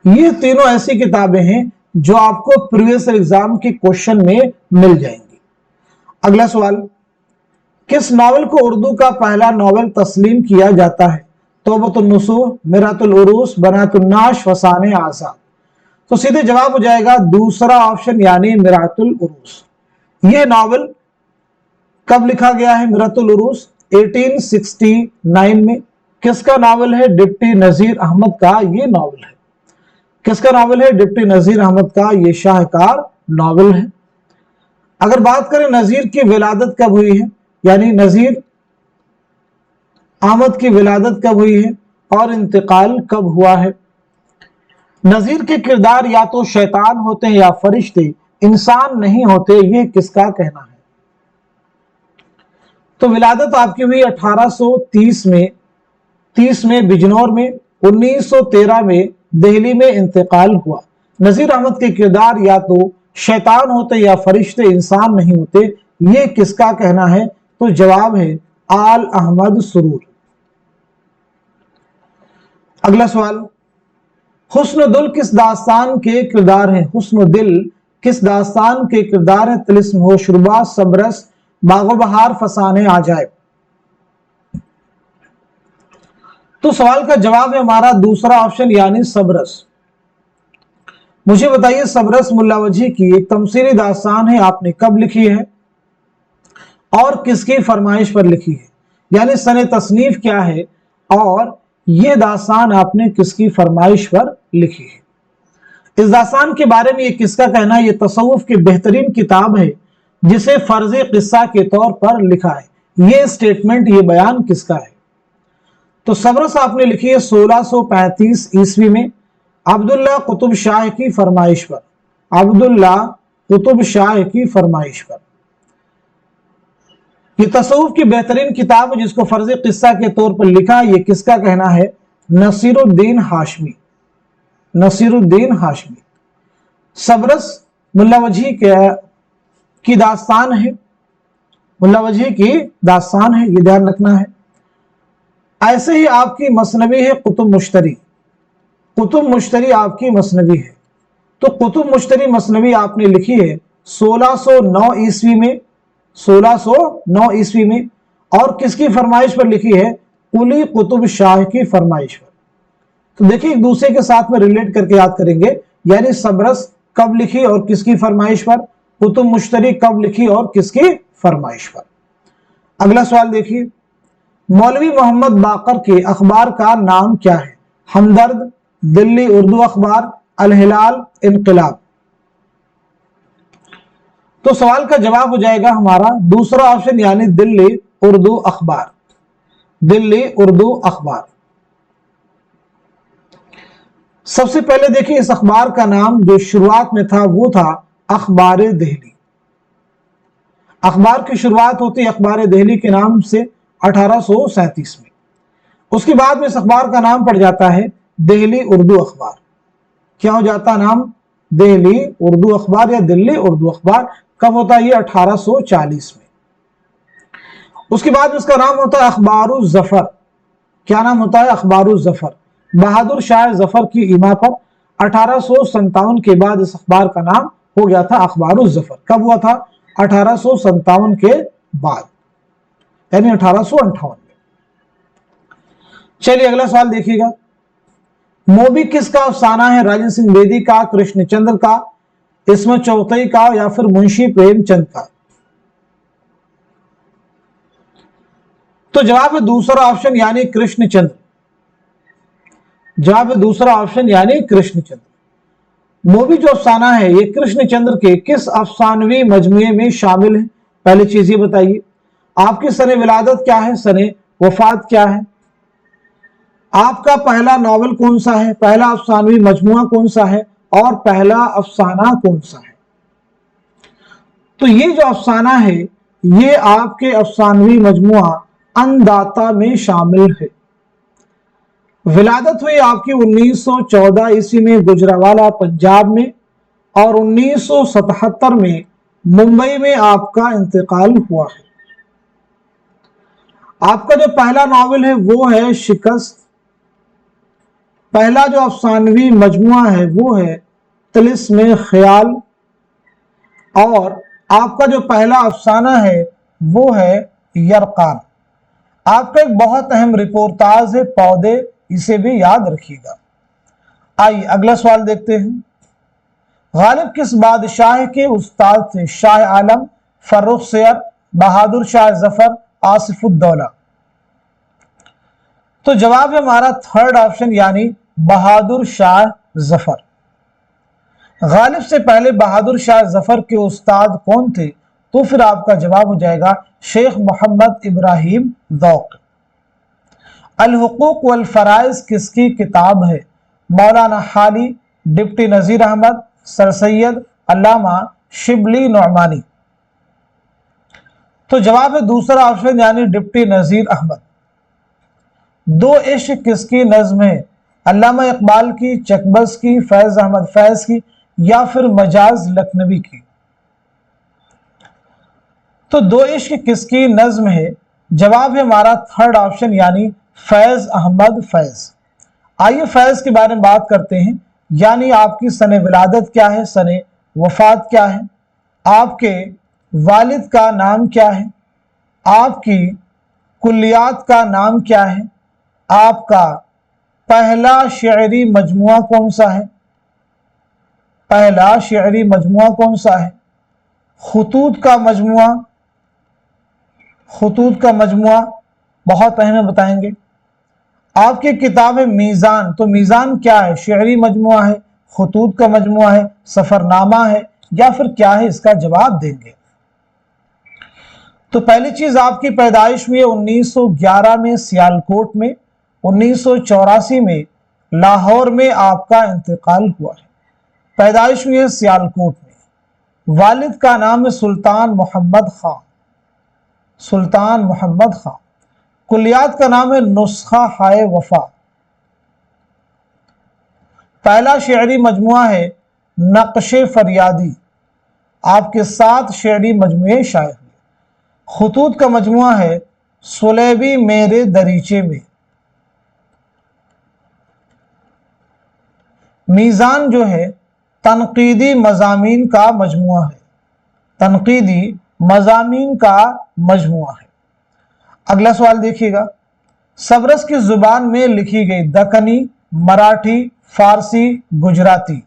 ये तीनों ऐसी किताबें हैं जो आपको प्रीवियस एग्जाम के क्वेश्चन में मिल जाएंगी। अगला सवाल, किस नॉवेल को उर्दू का पहला नॉवेल तस्लीम किया जाता है? तौबतुन्नुसूह, मिरातुल उरूस, बनातुन्नाश, फसाने आजाद। तो सीधे जवाब हो जाएगा दूसरा ऑप्शन यानी मिरातुल उरूस। यह नॉवेल कब लिखा गया है? मिरातुल उरूस 1869 में। किसका नॉवेल है? डिप्टी नजीर अहमद का ये नॉवेल है। किसका नॉवेल है? डिप्टी नजीर अहमद का ये शाहकार नॉवेल है। अगर बात करें नजीर की विलादत कब हुई है, यानी नजीर अहमद की विलादत कब हुई है और इंतकाल कब हुआ है? नजीर के किरदार या तो शैतान होते हैं या फरिश्ते, इंसान नहीं होते, ये किसका कहना है? तो विलादत आपकी हुई 1830 में, 30 में बिजनौर में। 1913 में दिल्ली में इंतकाल हुआ। नजीर अहमद के किरदार या तो शैतान होते या फरिश्ते, इंसान नहीं होते, ये किसका कहना है? तो जवाब है आल अहमद सुरूर। अगला सवाल, हुस्न दिल किस दास्तान के किरदार है? हुस्न दिल किस दास्तान के किरदार है? तिलिस्म, होशरुबा, सबरस, बागो बहार, फसाने आजाइब। तो सवाल का जवाब है हमारा दूसरा ऑप्शन यानी सबरस। मुझे बताइए सबरस मुल्ला वजह की एक तमसीली दास्तान है, आपने कब लिखी है और किसकी फरमाइश पर लिखी है? यानी सने तसनीफ क्या है और यह दास्तान आपने किसकी फरमाइश पर लिखी है? इस दास्तान के बारे में ये किसका कहना है? ये तसव्वुफ की बेहतरीन किताब है जिसे फर्ज किस्सा के तौर पर लिखा है। ये स्टेटमेंट, ये बयान किसका है? तो सबरस आपने लिखी है 1635 ईस्वी में अब्दुल्ला कुतुब शाह की फरमाइश पर। अब्दुल्ला कुतुब शाह की फरमाइश पर। ये तसव्वुफ की बेहतरीन किताब है जिसको फर्ज किस्सा के तौर पर लिखा। ये किसका कहना है? नसीरुद्दीन हाशमी। नसीरुद्दीन हाशमी। सबरस मुल्ला वजह की दास्तान है, मुल्ला वजह की दास्तान है, ये ध्यान रखना है। ऐसे ही आपकी मसनवी है कुतुब मुश्तरी। कुतुब मुश्तरी आपकी मसनवी है। तो कुतुब मुश्तरी मसनवी आपने लिखी है 1609 ईस्वी में, 1609 ईस्वी में। और किसकी फरमाइश पर लिखी है? कुली कुतुब शाह की फरमाइश पर। तो देखिए एक दूसरे के साथ में रिलेट करके याद करेंगे। यानी सबरस कब लिखी और किसकी फरमाइश पर? कुतुब मुश्तरी कब लिखी और किसकी फरमाइश पर? अगला सवाल देखिए, मौलवी मोहम्मद बाकर के अखबार का नाम क्या है? हमदर्द, दिल्ली उर्दू अखबार, अल हिलाल, इनकलाब। तो सवाल का जवाब हो जाएगा हमारा दूसरा ऑप्शन यानी दिल्ली उर्दू अखबार। दिल्ली उर्दू अखबार। सबसे पहले देखिए इस अखबार का नाम जो शुरुआत में था वो था अखबार दिल्ली। अखबार की शुरुआत होती है अखबार दिल्ली के नाम से 1837 में। उसके बाद में इस अखबार का नाम पड़ जाता है दिल्ली उर्दू अखबार। क्या हो जाता है नाम? दिल्ली उर्दू अखबार या दिल्ली उर्दू अखबार। कब होता है ये? 1840 में। उसके बाद इसका नाम होता है अखबारुल जफर। क्या नाम होता है? अखबारुल जफर। बहादुर शाह जफर की इमा पर 1857 के बाद इस अखबार का नाम हो गया था अखबारुल जफर। कब हुआ था? 1857 के बाद, यानी 1858 में। चलिए अगला सवाल देखिएगा, मोबी किसका अफसाना है? राजेंद्र सिंह बेदी का, कृष्णचंद्र का, इस्मत चौथई का या फिर मुंशी प्रेमचंद का? तो जवाब है दूसरा ऑप्शन यानी कृष्णचंद्र। जवाब है दूसरा ऑप्शन यानी कृष्णचंद्र। मोबी जो अफसाना है ये कृष्णचंद्र के किस अफसानवी मजमुए में शामिल है? पहली चीज ये बताइए। आपकी सने विलादत क्या है? सने वफात क्या है? आपका पहला नॉवल कौन सा है? पहला अफसानवी मजमुआ कौन सा है? और पहला अफसाना कौन सा है? तो ये जो अफसाना है ये आपके अफसानवी मजमुआ अंदाता में शामिल है। विलादत हुई आपकी 1914 ईस्वी में गुजरावाला पंजाब में और 1977 में मुंबई में आपका इंतकाल हुआ है। आपका जो पहला नॉवल है वो है शिकस्त। पहला जो अफसानवी मजमुआ है वो है तिलिस्म ख्याल। और आपका जो पहला अफसाना है वो है यरकान। आपका एक बहुत अहम रिपोर्टाज है पौधे, इसे भी याद रखिएगा। आइए अगला सवाल देखते हैं। गालिब किस बादशाह के उस्ताद थे? शाह आलम, फर्रुख सैयद, बहादुर शाह जफर, आसिफुद्दौला। तो जवाब है हमारा थर्ड ऑप्शन यानी बहादुर शाह जफर। गालिब से पहले बहादुर शाह जफर के उस्ताद कौन थे? तो फिर आपका जवाब हो जाएगा शेख मोहम्मद इब्राहिम ज़ौक़। अल हुकूक वल फराइज़ किसकी किताब है? मौलाना हाली, डिप्टी नज़ीर अहमद, सर सैयद, अल्लामा शिबली नौमानी। तो जवाब है दूसरा ऑप्शन यानी डिप्टी नज़ीर अहमद। दो इश्क किसकी नज्म है? अल्लामा इकबाल की, चकबस की, फैज अहमद फैज की या फिर मजाज लखनवी की? तो दो इश्क किसकी नज्म है? जवाब है हमारा थर्ड ऑप्शन यानी फैज अहमद फैज। आइए फैज़ के बारे में बात करते हैं, यानी आपकी सन विलादत क्या है, सन वफात क्या है, आपके वालिद का नाम क्या है, आपकी कुल्लियात का नाम क्या है, आपका पहला शेरी मजमुआ कौन सा है, पहला शेरी मजमुआ कौन सा है, खुतूत का मजमुआ, खुतूत का मजमुआ बहुत अहम है, बताएंगे। आपकी किताब मीज़ान, तो मीज़ान क्या है, शेरी मजमुआ है, खुतूत का मजमुआ है, सफ़रनामा है, या फिर क्या है, इसका जवाब देंगे। तो पहली चीज, आपकी पैदाइश हुई है 1911 में सियालकोट में, 1984 में लाहौर में आपका इंतकाल हुआ है। पैदाइश हुई है सियालकोट में। वालिद का नाम है सुल्तान मोहम्मद खां, सुल्तान मोहम्मद खां। कुलियात का नाम है नुस्खा हाय वफा। पहला शेरी मजमुआ है नक्शे फरियादी, आपके 7 शेरी मजमुए शाये हुए। खुतूत का मजमुआ है सुलेबी मेरे दरीचे में। मीज़ान जो है तनकीदी मज़ामीन का मजमुआ है, तनकीदी मज़ामीन का मजमुआ है। अगला सवाल देखिएगा, सबरस की जुबान में लिखी गई दक्कनी, मराठी, फारसी, गुजराती।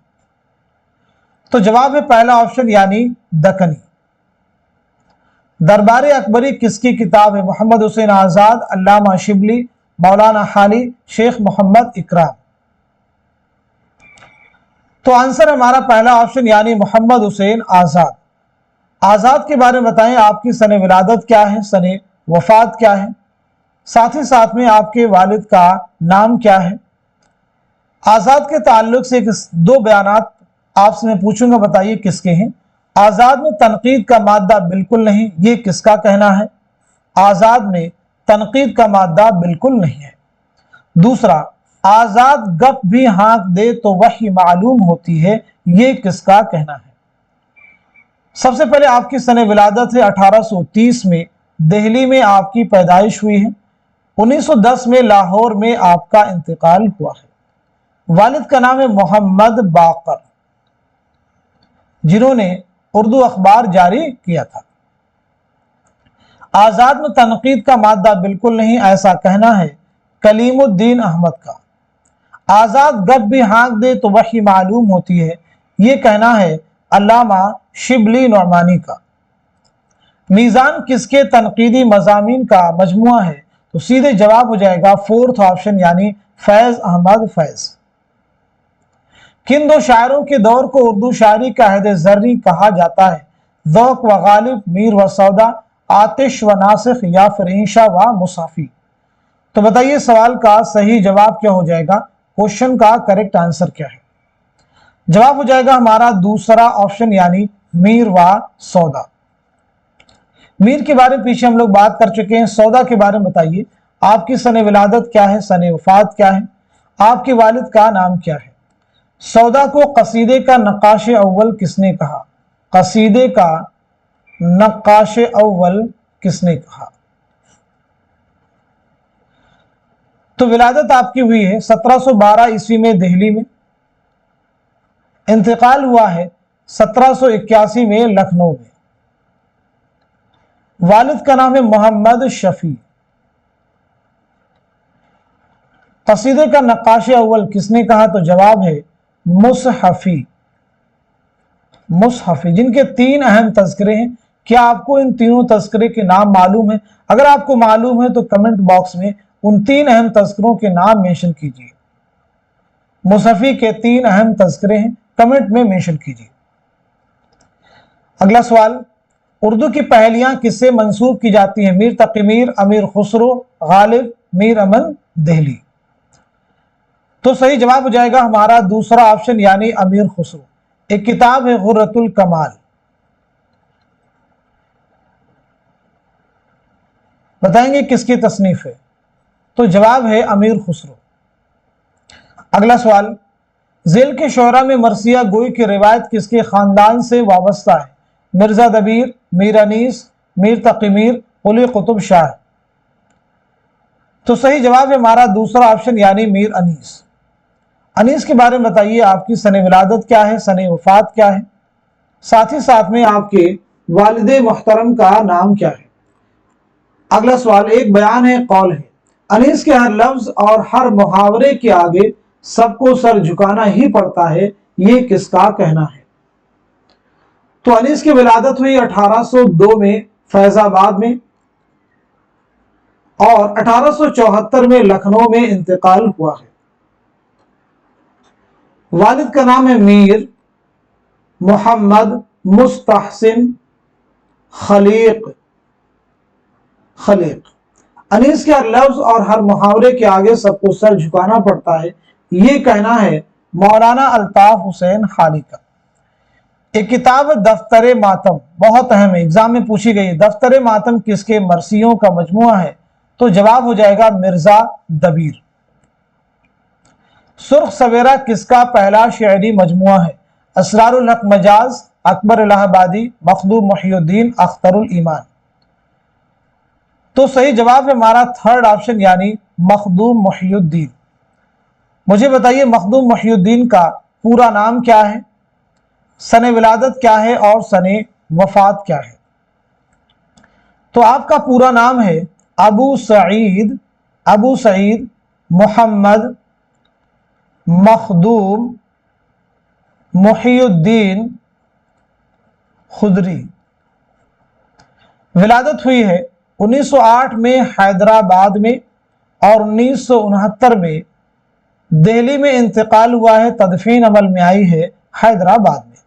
तो जवाब है पहला ऑप्शन यानी दक्कनी। दरबार अकबरी किसकी किताब है, मोहम्मद हुसैन आज़ाद, अल्लामा शिबली, मौलाना हाली, शेख मोहम्मद इकराम। तो आंसर हमारा पहला ऑप्शन यानी मोहम्मद हुसैन आज़ाद। आज़ाद के बारे में बताएं, आपकी सन विलादत क्या है, सन वफात क्या है, साथ ही साथ में आपके वालिद का नाम क्या है। आज़ाद के ताल्लुक से 2 बयानात आपसे मैं पूछूंगा, बताइए किसके हैं। आज़ाद में तनकीद का मादा बिल्कुल नहीं, ये किसका कहना है। आज़ाद में तनकीद का मादा बिल्कुल नहीं है। दूसरा, आज़ाद गप भी हाँक दे तो वही मालूम होती है, ये किसका कहना है। सबसे पहले आपकी सन विलादत है 1830 में, दिल्ली में आपकी पैदाइश हुई है। 1910 में लाहौर में आपका इंतकाल हुआ है। वालिद का नाम है मोहम्मद बाकर, जिन्होंने उर्दू अखबार जारी किया था। आज़ाद में तनकीद का मादा बिल्कुल नहीं, ऐसा कहना है कलीमुद्दीन अहमद का। आज़ाद गप भी हाँक दे तो वही मालूम होती है, ये कहना है अल्लामा शिबली नौमानी का। मीज़ान किसके तनकीदी मज़ामीन का मजमुआ है, तो सीधे जवाब हो जाएगा 4th ऑप्शन यानी फैज़ अहमद फैज़। किन 2 शायरों के दौर को उर्दू शायरी का अहद ज़र्री कहा जाता है, ज़ौक़ व गालिब, मीर व सौदा, आतिश व नासिख, या फिर इंशा व मुसाफी। तो बताइए सवाल का सही जवाब क्या हो जाएगा, क्वेश्चन का करेक्ट आंसर क्या है। जवाब हो जाएगा हमारा दूसरा ऑप्शन यानी मीर व सौदा। मीर के बारे में पीछे हम लोग बात कर चुके हैं, सौदा के बारे में बताइए, आपकी सन विलादत क्या है, सन वफात क्या है, आपके वालिद का नाम क्या है। सौदा को कसीदे का नक्काश अव्वल किसने कहा, कसीदे का नक्काश अव्वल किसने कहा। तो विलादत आपकी हुई है 1712 ईस्वी में दिल्ली में, इंतकाल हुआ है 1781 में लखनऊ में। वालिद का नाम है मोहम्मद शफी। कसीदे का नक्काश अव्वल किसने कहा, तो जवाब है मुसहफी, मुसहफी, जिनके 3 अहम तज़किरे हैं। क्या आपको इन तीनों तज़किरे के नाम मालूम है? अगर आपको मालूम है तो कमेंट बॉक्स में उन 3 अहम तज़किरों के नाम मेंशन कीजिए। मुसहफी के 3 अहम तज़किरे हैं, कमेंट में मेंशन कीजिए। अगला सवाल, उर्दू की पहलियां किससे मंसूब की जाती हैं, मीर तकी मीर, अमीर खुसरो, गालिब, मीर अमन देहली। तो सही जवाब हो जाएगा हमारा दूसरा ऑप्शन यानी अमीर खुसरो। एक किताब है गुर्रतुल कमाल, बताएंगे किसकी तसनीफ है, तो जवाब है अमीर खुसरो। अगला सवाल, ज़ेल के शोरा में मरसिया गोई की रिवायत किसके खानदान से वाबस्ता है, मिर्जा दबीर, मीर अनीस, मीर तकी मीर, कुली कुतुब शाह। तो सही जवाब है हमारा दूसरा ऑप्शन यानी मीर अनीस। انیس کے بارے میں بتائیے، آپ کی سن ولادت کیا ہے، سن وفات کیا ہے، ساتھ ہی ساتھ میں آپ کے والد محترم کا نام کیا ہے۔ اگلا سوال ایک بیان ہے، قول ہے، انیس کے ہر لفظ اور ہر محاورے کے آگے سب کو سر جھکانا ہی پڑتا ہے، یہ کس کا کہنا ہے؟ تو انیس کی ولادت ہوئی 1802 میں فیض آباد میں، اور 1874 میں لکھنؤ میں انتقال ہوا ہے۔ والد کا نام ہے میر محمد مستحسن خلیق۔ انیس کے ہر لفظ اور ہر محاورے کے آگے سب کو سر جھکانا پڑتا ہے، یہ کہنا ہے مولانا الطاف حسین خالی کا۔ ایک کتاب دفتر ماتم، بہت اہم ہے، ایگزام میں پوچھی گئی، دفتر ماتم کس کے مرثیوں کا مجموعہ ہے؟ تو جواب ہو جائے گا مرزا دبیر۔ سرخ سویرا کس کا پہلا شعری مجموعہ ہے؟ اسرار الحق مجاز، اکبر الہ آبادی، مخدوم محی الدین، اختر الایمان۔ تو صحیح جواب ہے ہمارا تھرڈ آپشن یعنی مخدوم محی الدین۔ مجھے بتائیے مخدوم محی الدین کا پورا نام کیا ہے، سن ولادت کیا ہے اور سن وفات کیا ہے؟ تو آپ کا پورا نام ہے ابو سعید محمد مخدوم محی الدین خدری۔ ولادت ہوئی ہے 1908 میں حیدرآباد میں، اور 1969 میں دہلی میں انتقال ہوا ہے، تدفین عمل میں آئی ہے حیدرآباد میں۔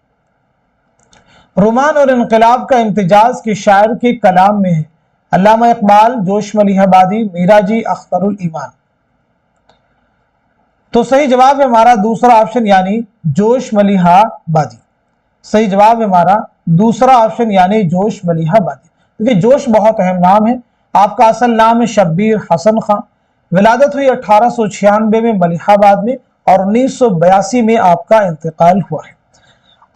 رومان اور انقلاب کا امتجاز کے شاعر کے کلام میں ہے؟ علامہ اقبال، جوش ملیح آبادی، میرا جی، اختر الایمان۔ تو صحیح جواب ہے ہمارا دوسرا آپشن یعنی جوش ملیح آبادی۔ صحیح جواب ہے ہمارا دوسرا آپشن یعنی جوش ملیح آبادی، کیونکہ جوش بہت اہم نام ہے۔ آپ کا اصل نام ہے شبیر حسن خان۔ ولادت ہوئی 1896 میں ملیح آباد میں، اور 1982 میں آپ کا انتقال ہوا ہے۔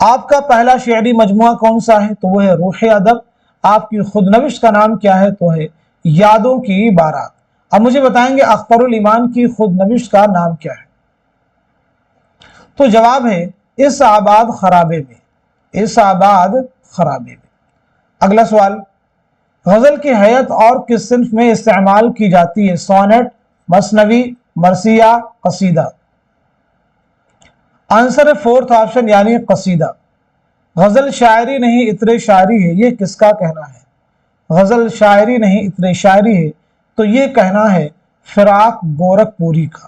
آپ کا پہلا شعری مجموعہ کون سا ہے؟ تو وہ ہے روح ادب۔ آپ کی خود نوشت کا نام کیا ہے؟ تو ہے یادوں کی بارات۔ اب مجھے بتائیں گے اختر الایمان کی خود نوشت کا نام کیا ہے؟ تو جواب ہے اس آباد خرابے میں، اس آباد خرابے میں۔ اگلا سوال، غزل کی حیت اور کس صنف میں استعمال کی جاتی ہے؟ سونٹ، مثنوی، مرثیہ، قصیدہ۔ آنسر ہے فورتھ آپشن یعنی قصیدہ۔ غزل شاعری نہیں عطر شاعری ہے، یہ کس کا کہنا ہے؟ غزل شاعری نہیں عطر شاعری ہے، تو یہ کہنا ہے فراق گورکھ پوری کا۔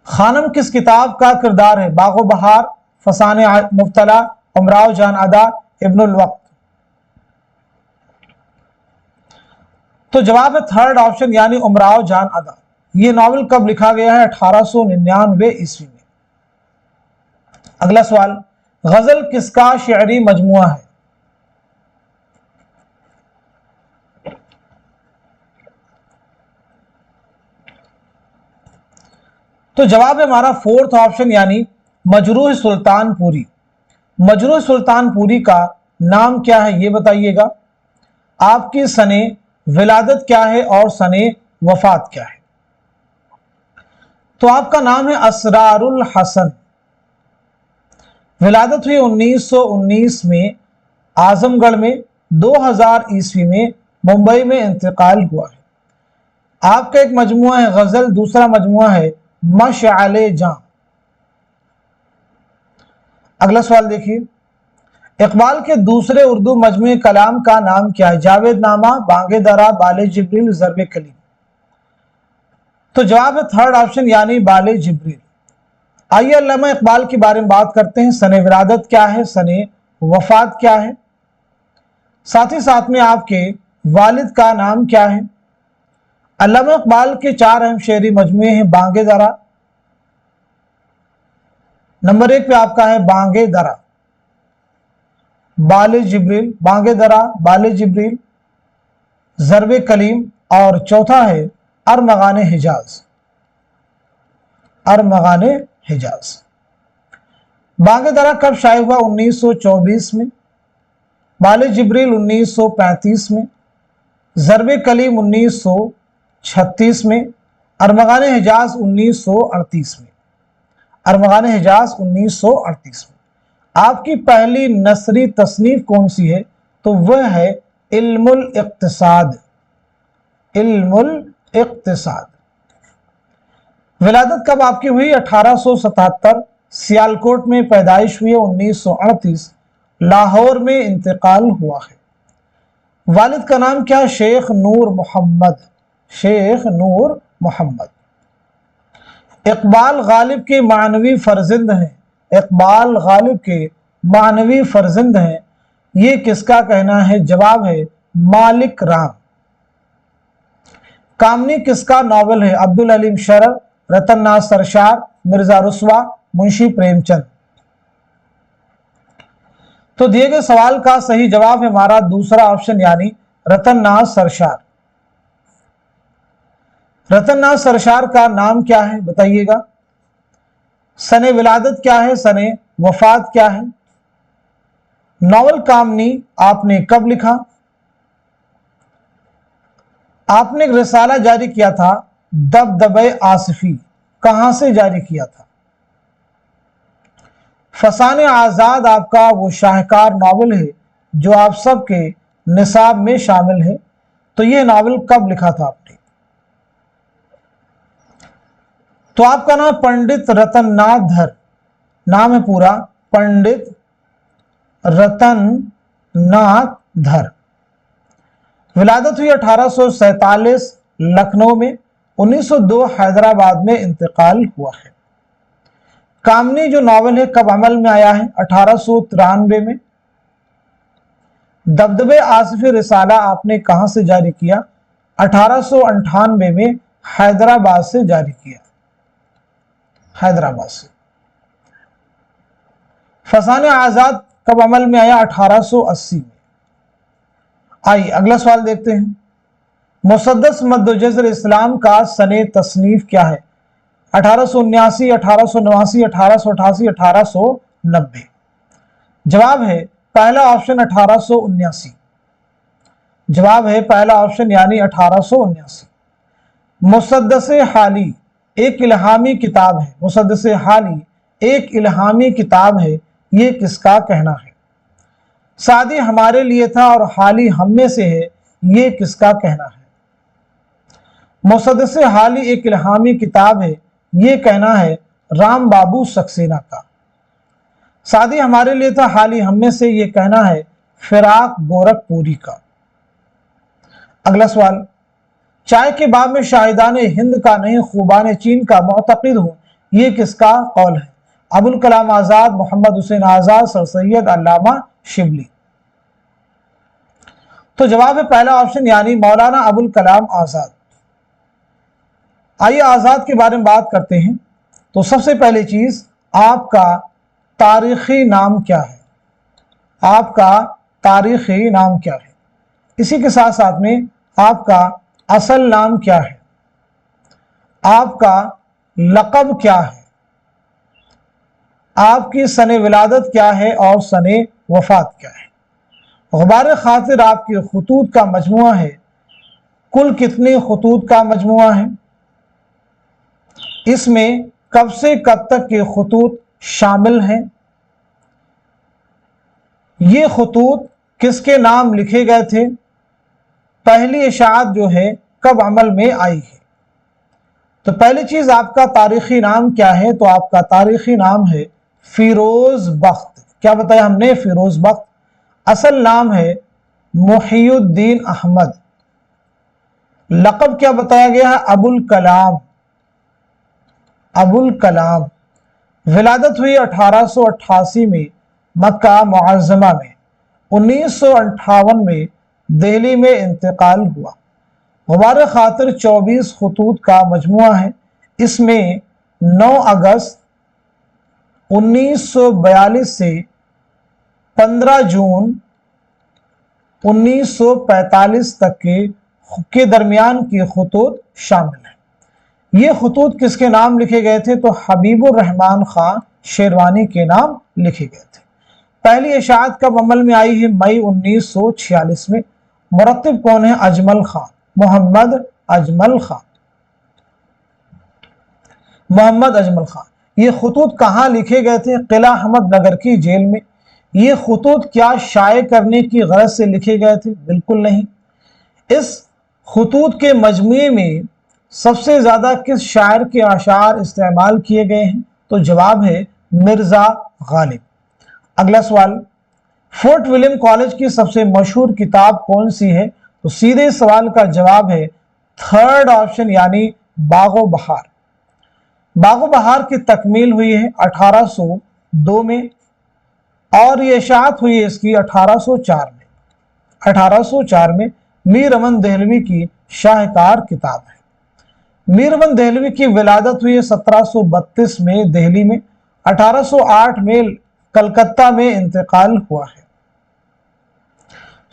خانم کس کتاب کا کردار ہے؟ باغ و بہار، فسانہ مبتلا، امراؤ جان ادا، ابن الوقت۔ تو جواب ہے تھرڈ آپشن یعنی امراؤ جان ادا۔ یہ ناول کب لکھا گیا ہے؟ 1899 عیسوی میں۔ اگلا سوال، غزل کس کا شعری مجموعہ ہے؟ تو جواب ہے ہمارا فورتھ آپشن یعنی مجروح سلطان پوری۔ مجروح سلطان پوری کا نام کیا ہے یہ بتائیے گا۔ آپ کی سن ولادت کیا ہے اور سن وفات کیا ہے؟ تو آپ کا نام ہے اسرار الحسن۔ ولادت ہوئی 1919 میں اعظم گڑھ میں، 2000 عیسوی میں ممبئی میں انتقال ہوا ہے۔ آپ کا ایک مجموعہ ہے غزل، دوسرا مجموعہ ہے مشعل جاں۔ اگلا سوال دیکھیے، اقبال کے دوسرے اردو مجموعے کلام کا نام کیا ہے؟ جاوید نامہ، بانگ درا، بال جبریل، ضرب کلیم۔ تو جواب ہے تھرڈ آپشن یعنی بال جبریل۔ آئیے علامہ اقبال کے بارے میں بات کرتے ہیں، سن ولادت کیا ہے، سن وفات کیا ہے، ساتھ ہی ساتھ میں آپ کے والد کا نام کیا ہے۔ علامہ اقبال کے 4 اہم شعری مجموعے ہیں، بانگ درا نمبر 1 پہ آپ کا ہے، بانگ درا، بال جبریل، بانگ درا، بال جبریل، ضرب کلیم، اور چوتھا ہے ارمغان حجاز، ارمغان حجاز۔ بانگ درا کب شائع ہوا؟ 1924 میں، بال جبریل 1935 میں، ضرب کلیم 1936 میں، ارمغان حجاز 1938 میں، ارمغان حجاز 1938 میں۔ آپ کی پہلی نثری تصنیف کون سی ہے؟ تو وہ ہے علم الاقتصاد، علم الاقتصاد۔ ولادت کب آپ کی ہوئی؟ 1877، سیالکوٹ میں پیدائش ہوئی ہے 1938، لاہور میں انتقال ہوا ہے۔ والد کا نام کیا؟ شیخ نور محمد، شیخ نور محمد۔ اقبال غالب کے معنوی فرزند ہیں، اقبال غالب کے معنوی فرزند ہیں، یہ کس کا کہنا ہے؟ جواب ہے مالک رام۔ کامنی کس کا ناول ہے؟ عبدالحلیم شرر، رتن ناتھ سرشار، مرزا رسوا، منشی پریم چند۔ تو دیے گئے سوال کا صحیح جواب ہے ہمارا دوسرا آپشن یعنی رتن ناتھ سرشار۔ رتن ناتھ سرشار کا نام کیا ہے بتائیے گا؟ سن ولادت کیا ہے؟ سن وفات کیا ہے؟ ناول کامنی آپ نے کب لکھا؟ آپ نے ایک رسالہ جاری کیا تھا دبدبہ آصفی، کہاں سے جاری کیا تھا؟ فسانہ آزاد آپ کا وہ شاہکار ناول ہے جو آپ سب کے نصاب میں شامل ہے، تو یہ ناول کب لکھا تھا آپ نے؟ تو آپ کا نام پنڈت رتن ناتھ دھر، نام ہے پورا پنڈت رتن ناتھ دھر۔ ولادت ہوئی 1847 لکھنؤ میں، 1902 حیدرآباد میں انتقال ہوا ہے۔ کامنی جو ناول ہے کب عمل میں آیا ہے؟ 1893 میں۔ دبدبہ آصفی رسالہ آپ نے کہاں سے جاری کیا؟ 1898 میں حیدرآباد سے جاری کیا، حیدرآباد سے۔ فسانہ آزاد کب عمل میں آیا؟ 1880 میں۔ آئیے اگلا سوال دیکھتے ہیں۔ مسدس مد و جزر اسلام کا سن تصنیف کیا ہے؟ 1879، 1889، 1888، 1890۔ جواب ہے پہلا آپشن 1879، جواب ہے پہلا آپشن یعنی 1879۔ مسدس حالی ایک الہامی کتاب ہے، مسدس حالی ایک الہامی کتاب ہے، یہ کس کا کہنا ہے؟ سعدی ہمارے لیے تھا اور حالی ہم میں سے ہے، یہ کس کا کہنا ہے؟ مسدس حالی ایک الہامی کتاب ہے، یہ کہنا ہے رام بابو سکسینہ کا۔ سعدی ہمارے لیے تھا، حالی ہم میں سے، یہ کہنا ہے فراق گورکھ پوری کا۔ اگلا سوال، چائے کے باب میں شاہدان ہند کا نہیں خوبان چین کا معتقد ہوں، یہ کس کا قول ہے؟ ابوالکلام آزاد، محمد حسین آزاد، سر سید علامہ شبلی۔ تو جواب ہے پہلا آپشن یعنی مولانا ابوالکلام آزاد۔ آئیے آزاد کے بارے میں بات کرتے ہیں۔ تو سب سے پہلی چیز، آپ کا تاریخی نام کیا ہے؟ آپ کا تاریخی نام کیا ہے؟ اسی کے ساتھ ساتھ میں آپ کا اصل نام کیا ہے؟ آپ کا لقب کیا ہے؟ آپ کی سن ولادت کیا ہے اور سن وفات کیا ہے؟ غبار خاطر آپ کے خطوط کا مجموعہ ہے، کل کتنے خطوط کا مجموعہ ہے؟ اس میں کب سے کب تک کے خطوط شامل ہیں؟ یہ خطوط کس کے نام لکھے گئے تھے؟ پہلی اشاعت جو ہے کب عمل میں آئی ہے؟ تو پہلی چیز آپ کا تاریخی نام کیا ہے؟ تو آپ کا تاریخی نام ہے فیروز بخت۔ کیا بتایا ہم نے؟ فیروز بخت۔ اصل نام ہے محی الدین احمد۔ لقب کیا بتایا گیا ہے؟ ابوالکلام، ابوالکلام۔ ولادت ہوئی 1888 میں مکہ معظمہ میں، 1958 میں دہلی میں انتقال ہوا۔ غبار خاطر 24 خطوط کا مجموعہ ہے، اس میں 9 اگست 1942 سے 15 جون 1945 تک کے درمیان کے خطوط شامل ہیں۔ یہ خطوط کس کے نام لکھے گئے تھے؟ تو حبیب الرحمن خان شیروانی کے نام لکھے گئے تھے۔ پہلی اشاعت کب عمل میں آئی ہے؟ مئی 1946 میں۔ مرتب کون ہے؟ اجمل خان، محمد اجمل خان۔ मोहम्मद अजमल खान। ये खतूत कहाँ लिखे गए थे? किला अहमद नगर की जेल में। ये खतूत क्या शाये करने की गरज से लिखे गए थे? बिल्कुल नहीं। इस खतूत के मजमूए में सबसे ज़्यादा किस शायर के अशार इस्तेमाल किए गए हैं? तो जवाब है मिर्ज़ा गालिब। अगला सवाल, फोर्ट विलियम कॉलेज की सबसे मशहूर किताब कौन सी है? तो सीधे सवाल का जवाब है थर्ड ऑप्शन यानी बागो बहार। बागो बहार की तकमील हुई है 1802 में और ये इशाअत हुई है इसकी 1804 में। 1804 में मीर अमन दहलवी की शाहकार किताब है। मीर अमन दहलवी की विलादत हुई है 1732 में दिल्ली में। 1808 में कलकत्ता में इंतकाल हुआ है।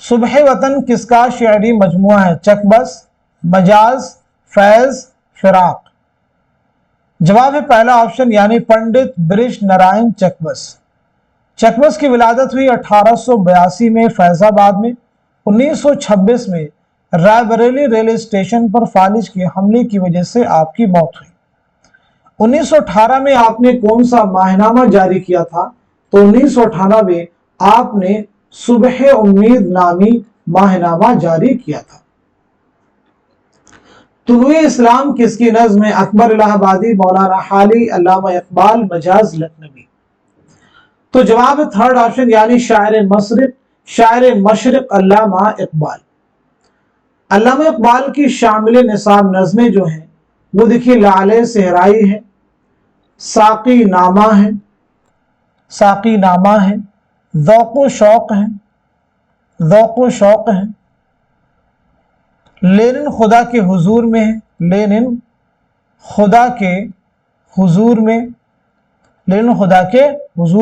सुबह वतन किसका शेरी मजमुआ है? चकबस, मजाज, फैज, फिराक। जवाब है पहला ऑप्शन यानी पंडित ब्रिज नारायण चकबस। चकबस की विलादत हुई 1882 में फैजाबाद में। 1926 में रायबरेली रेलवे स्टेशन पर फालिज के हमले की वजह से आपकी मौत हुई। 1918 में आपने कौन सा माहनामा जारी किया था? तो 1918 में आपने सुबह उम्मीद नामी माहनामा जारी किया था। तुलुए इस्लाम किसकी नज़्म है? अकबर इलाहाबादी, मौलाना हाली, अल्लामा इकबाल, मजाज लखनवी। तो जवाब है थर्ड ऑप्शन यानी शायर मशरिक अल्लामा इकबाल। अल्लामा इकबाल की शामिल निसाब नज़में जो हैं वो देखिए लाले सहराई है, साकी नामा है, ज़ौक़ो शौक़ है, लेनिन खुदा के हुजूर में है, लेनिन खुदा के हुजूर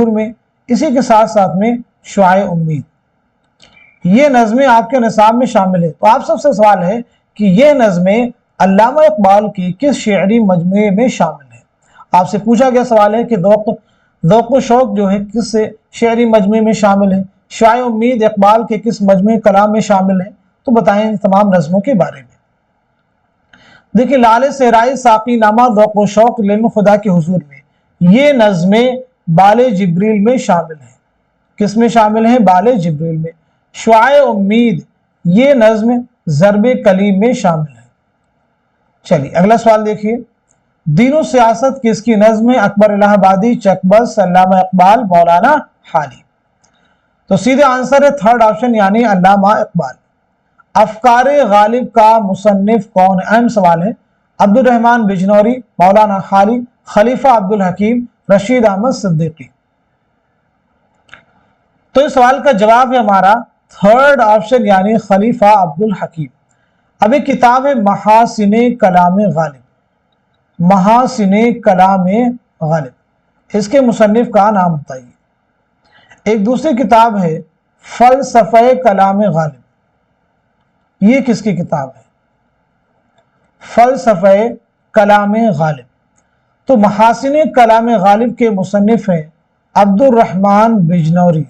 में, इसी के साथ साथ में शुआए उम्मीद। ये नज़में आपके निसाब में शामिल है। तो आप सबसे सवाल है कि ये नज़में अल्लामा इकबाल की किस शेरी मजमूए में शामिल है? आपसे पूछा गया सवाल है कि ज़ौक़ शौक़ जो है किस शेरी मजमूए में शामिल है, शुआए उम्मीद इकबाल के किस मजमूए कलाम में शामिल है? तो बताएं इन तमाम नज़मों के बारे में। देखिए लाले सहराई, साकी नामा, ज़ौक़ शौक़, लेनिन खुदा के हुजूर में, ये नज़में बाले जिब्रील में शामिल हैं। किस में शामिल है? बाले जिब्रील में। शुआए उम्मीद ये नज़्म ज़रबे कलीम में शामिल है। चलिए अगला सवाल देखिए, दीन और सियासत किसकी नज़्म है? अकबर इलाहाबादी, चकबस, अल्लामा इकबाल, मौलाना हाली। तो सीधे आंसर है थर्ड ऑप्शन यानी अल्लामा इकबाल। अफकारे गालिब का मुसन्निफ कौन है? अहम सवाल है। अब्दुल रहमान बिजनौरी, मौलाना हाली, खलीफा अब्दुल हकीम, रशीद अहमद सिद्दीकी। तो इस सवाल का जवाब है हमारा थर्ड ऑप्शन यानी खलीफा अब्दुल हकीम। अब एक किताब है महासिने कलामे गालिब, महासिने कलामे गालिब, इसके मुसन्निफ का नाम बताइए। एक दूसरी किताब है फलसफे कलामे गालिब, ये किसकी किताब है? फलसफे कलामे गालिब। तो महासिने कलामे गालिब के मुसन्निफ हैं अब्दुल रहमान बिजनौरी।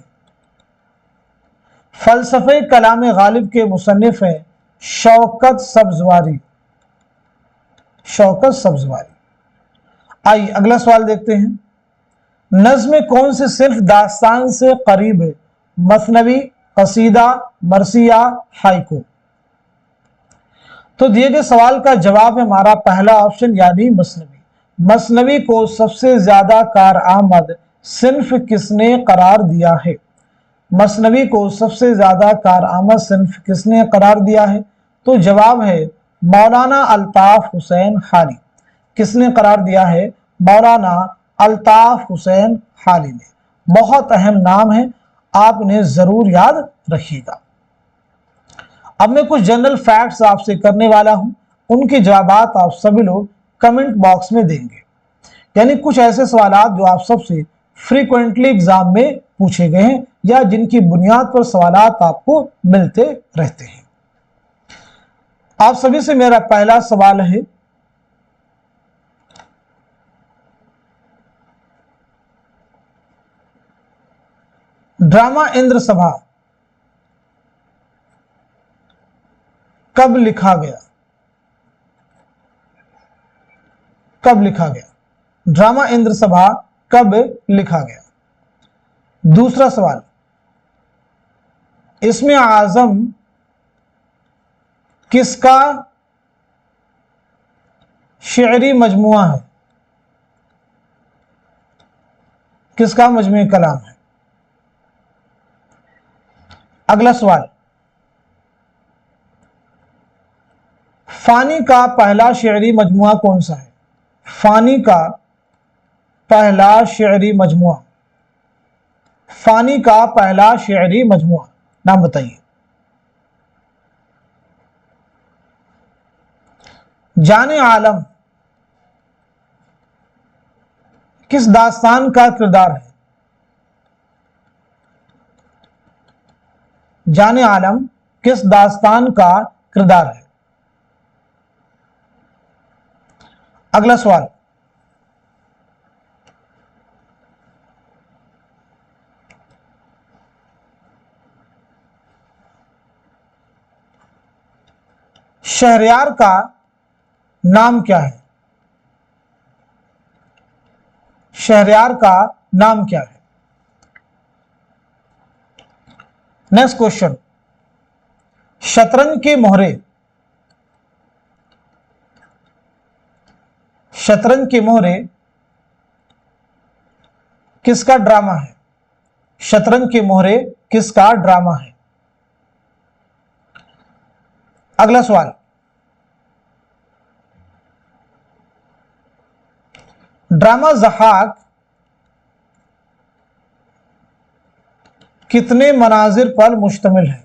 फलसफे कलामे गालिब के मुसन्निफ हैं शौकत सब्जवारी। आइए अगला सवाल देखते हैं, नज़्म कौन से सिर्फ दास्तान से करीब है? मसनवी, कसीदा, मरसिया, हाइकू। तो दिए गए सवाल का जवाब है हमारा पहला ऑप्शन यानी मसनवी। मसनवी को सबसे ज्यादा कारआमद सिन्फ किसने करार दिया है? मसनवी को सबसे ज्यादा कारआमद सिन्फ किसने करार दिया है? तो जवाब है मौलाना अल्ताफ हुसैन हाली। किसने करार दिया है? मौलाना अल्ताफ हुसैन हाली ने। बहुत अहम नाम है, आप इन्हें जरूर याद रखिएगा। अब मैं कुछ जनरल फैक्ट्स आपसे करने वाला हूं, उनके जवाब आप सभी लोग कमेंट बॉक्स में देंगे। यानी कुछ ऐसे सवाल जो आप सबसे फ्रीक्वेंटली एग्जाम में पूछे गए हैं या जिनकी बुनियाद पर सवाल आपको मिलते रहते हैं। आप सभी से मेरा पहला सवाल है, ड्रामा इंद्र सभा कब लिखा गया? कब लिखा गया? ड्रामा इंद्र सभा कब लिखा गया? दूसरा सवाल, इसमें आजम किसका शेरी मजमुआ है? किसका मजमूए कलाम है? अगला सवाल, फानी का पहला शेरी मजमुआ कौन सा है? फानी का पहला शेरी मजमुआ, फानी का पहला शेरी मजमुआ नाम बताइए। जाने आलम किस दास्तान का किरदार है? जाने आलम किस दास्तान का किरदार है? अगला सवाल, शहरयार का नाम क्या है? शहरयार का नाम क्या है? नेक्स्ट क्वेश्चन, शतरंज के मोहरे, शतरंज के मोहरे किसका ड्रामा है? शतरंज के मोहरे किसका ड्रामा है? अगला सवाल, ड्रामा ज़हाक कितने मनाजिर पर मुश्तमिल है?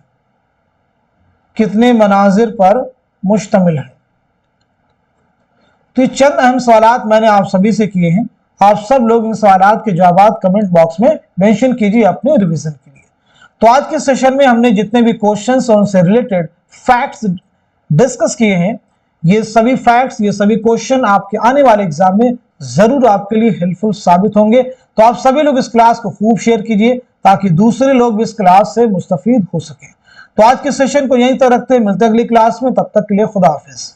कितने मनाजिर पर मुश्तमिल है? तो ये चंद अहम सवालात मैंने आप सभी से किए हैं। आप सब लोग इन सवालात के जवाब कमेंट बॉक्स में मेंशन कीजिए अपने रिवीजन के लिए। तो आज के सेशन में हमने जितने भी क्वेश्चंस और उनसे रिलेटेड फैक्ट्स डिस्कस किए हैं, ये सभी फैक्ट्स, ये सभी क्वेश्चन आपके आने वाले एग्जाम में जरूर आपके लिए हेल्पफुल साबित होंगे। तो आप सभी लोग इस क्लास को खूब शेयर कीजिए ताकि दूसरे लोग भी इस क्लास से मुस्तफीद हो सकें। तो आज के सेशन को यहीं तक रखते हैं, मिलते हैं अगली क्लास में, तब तक के लिए खुदा हाफिज।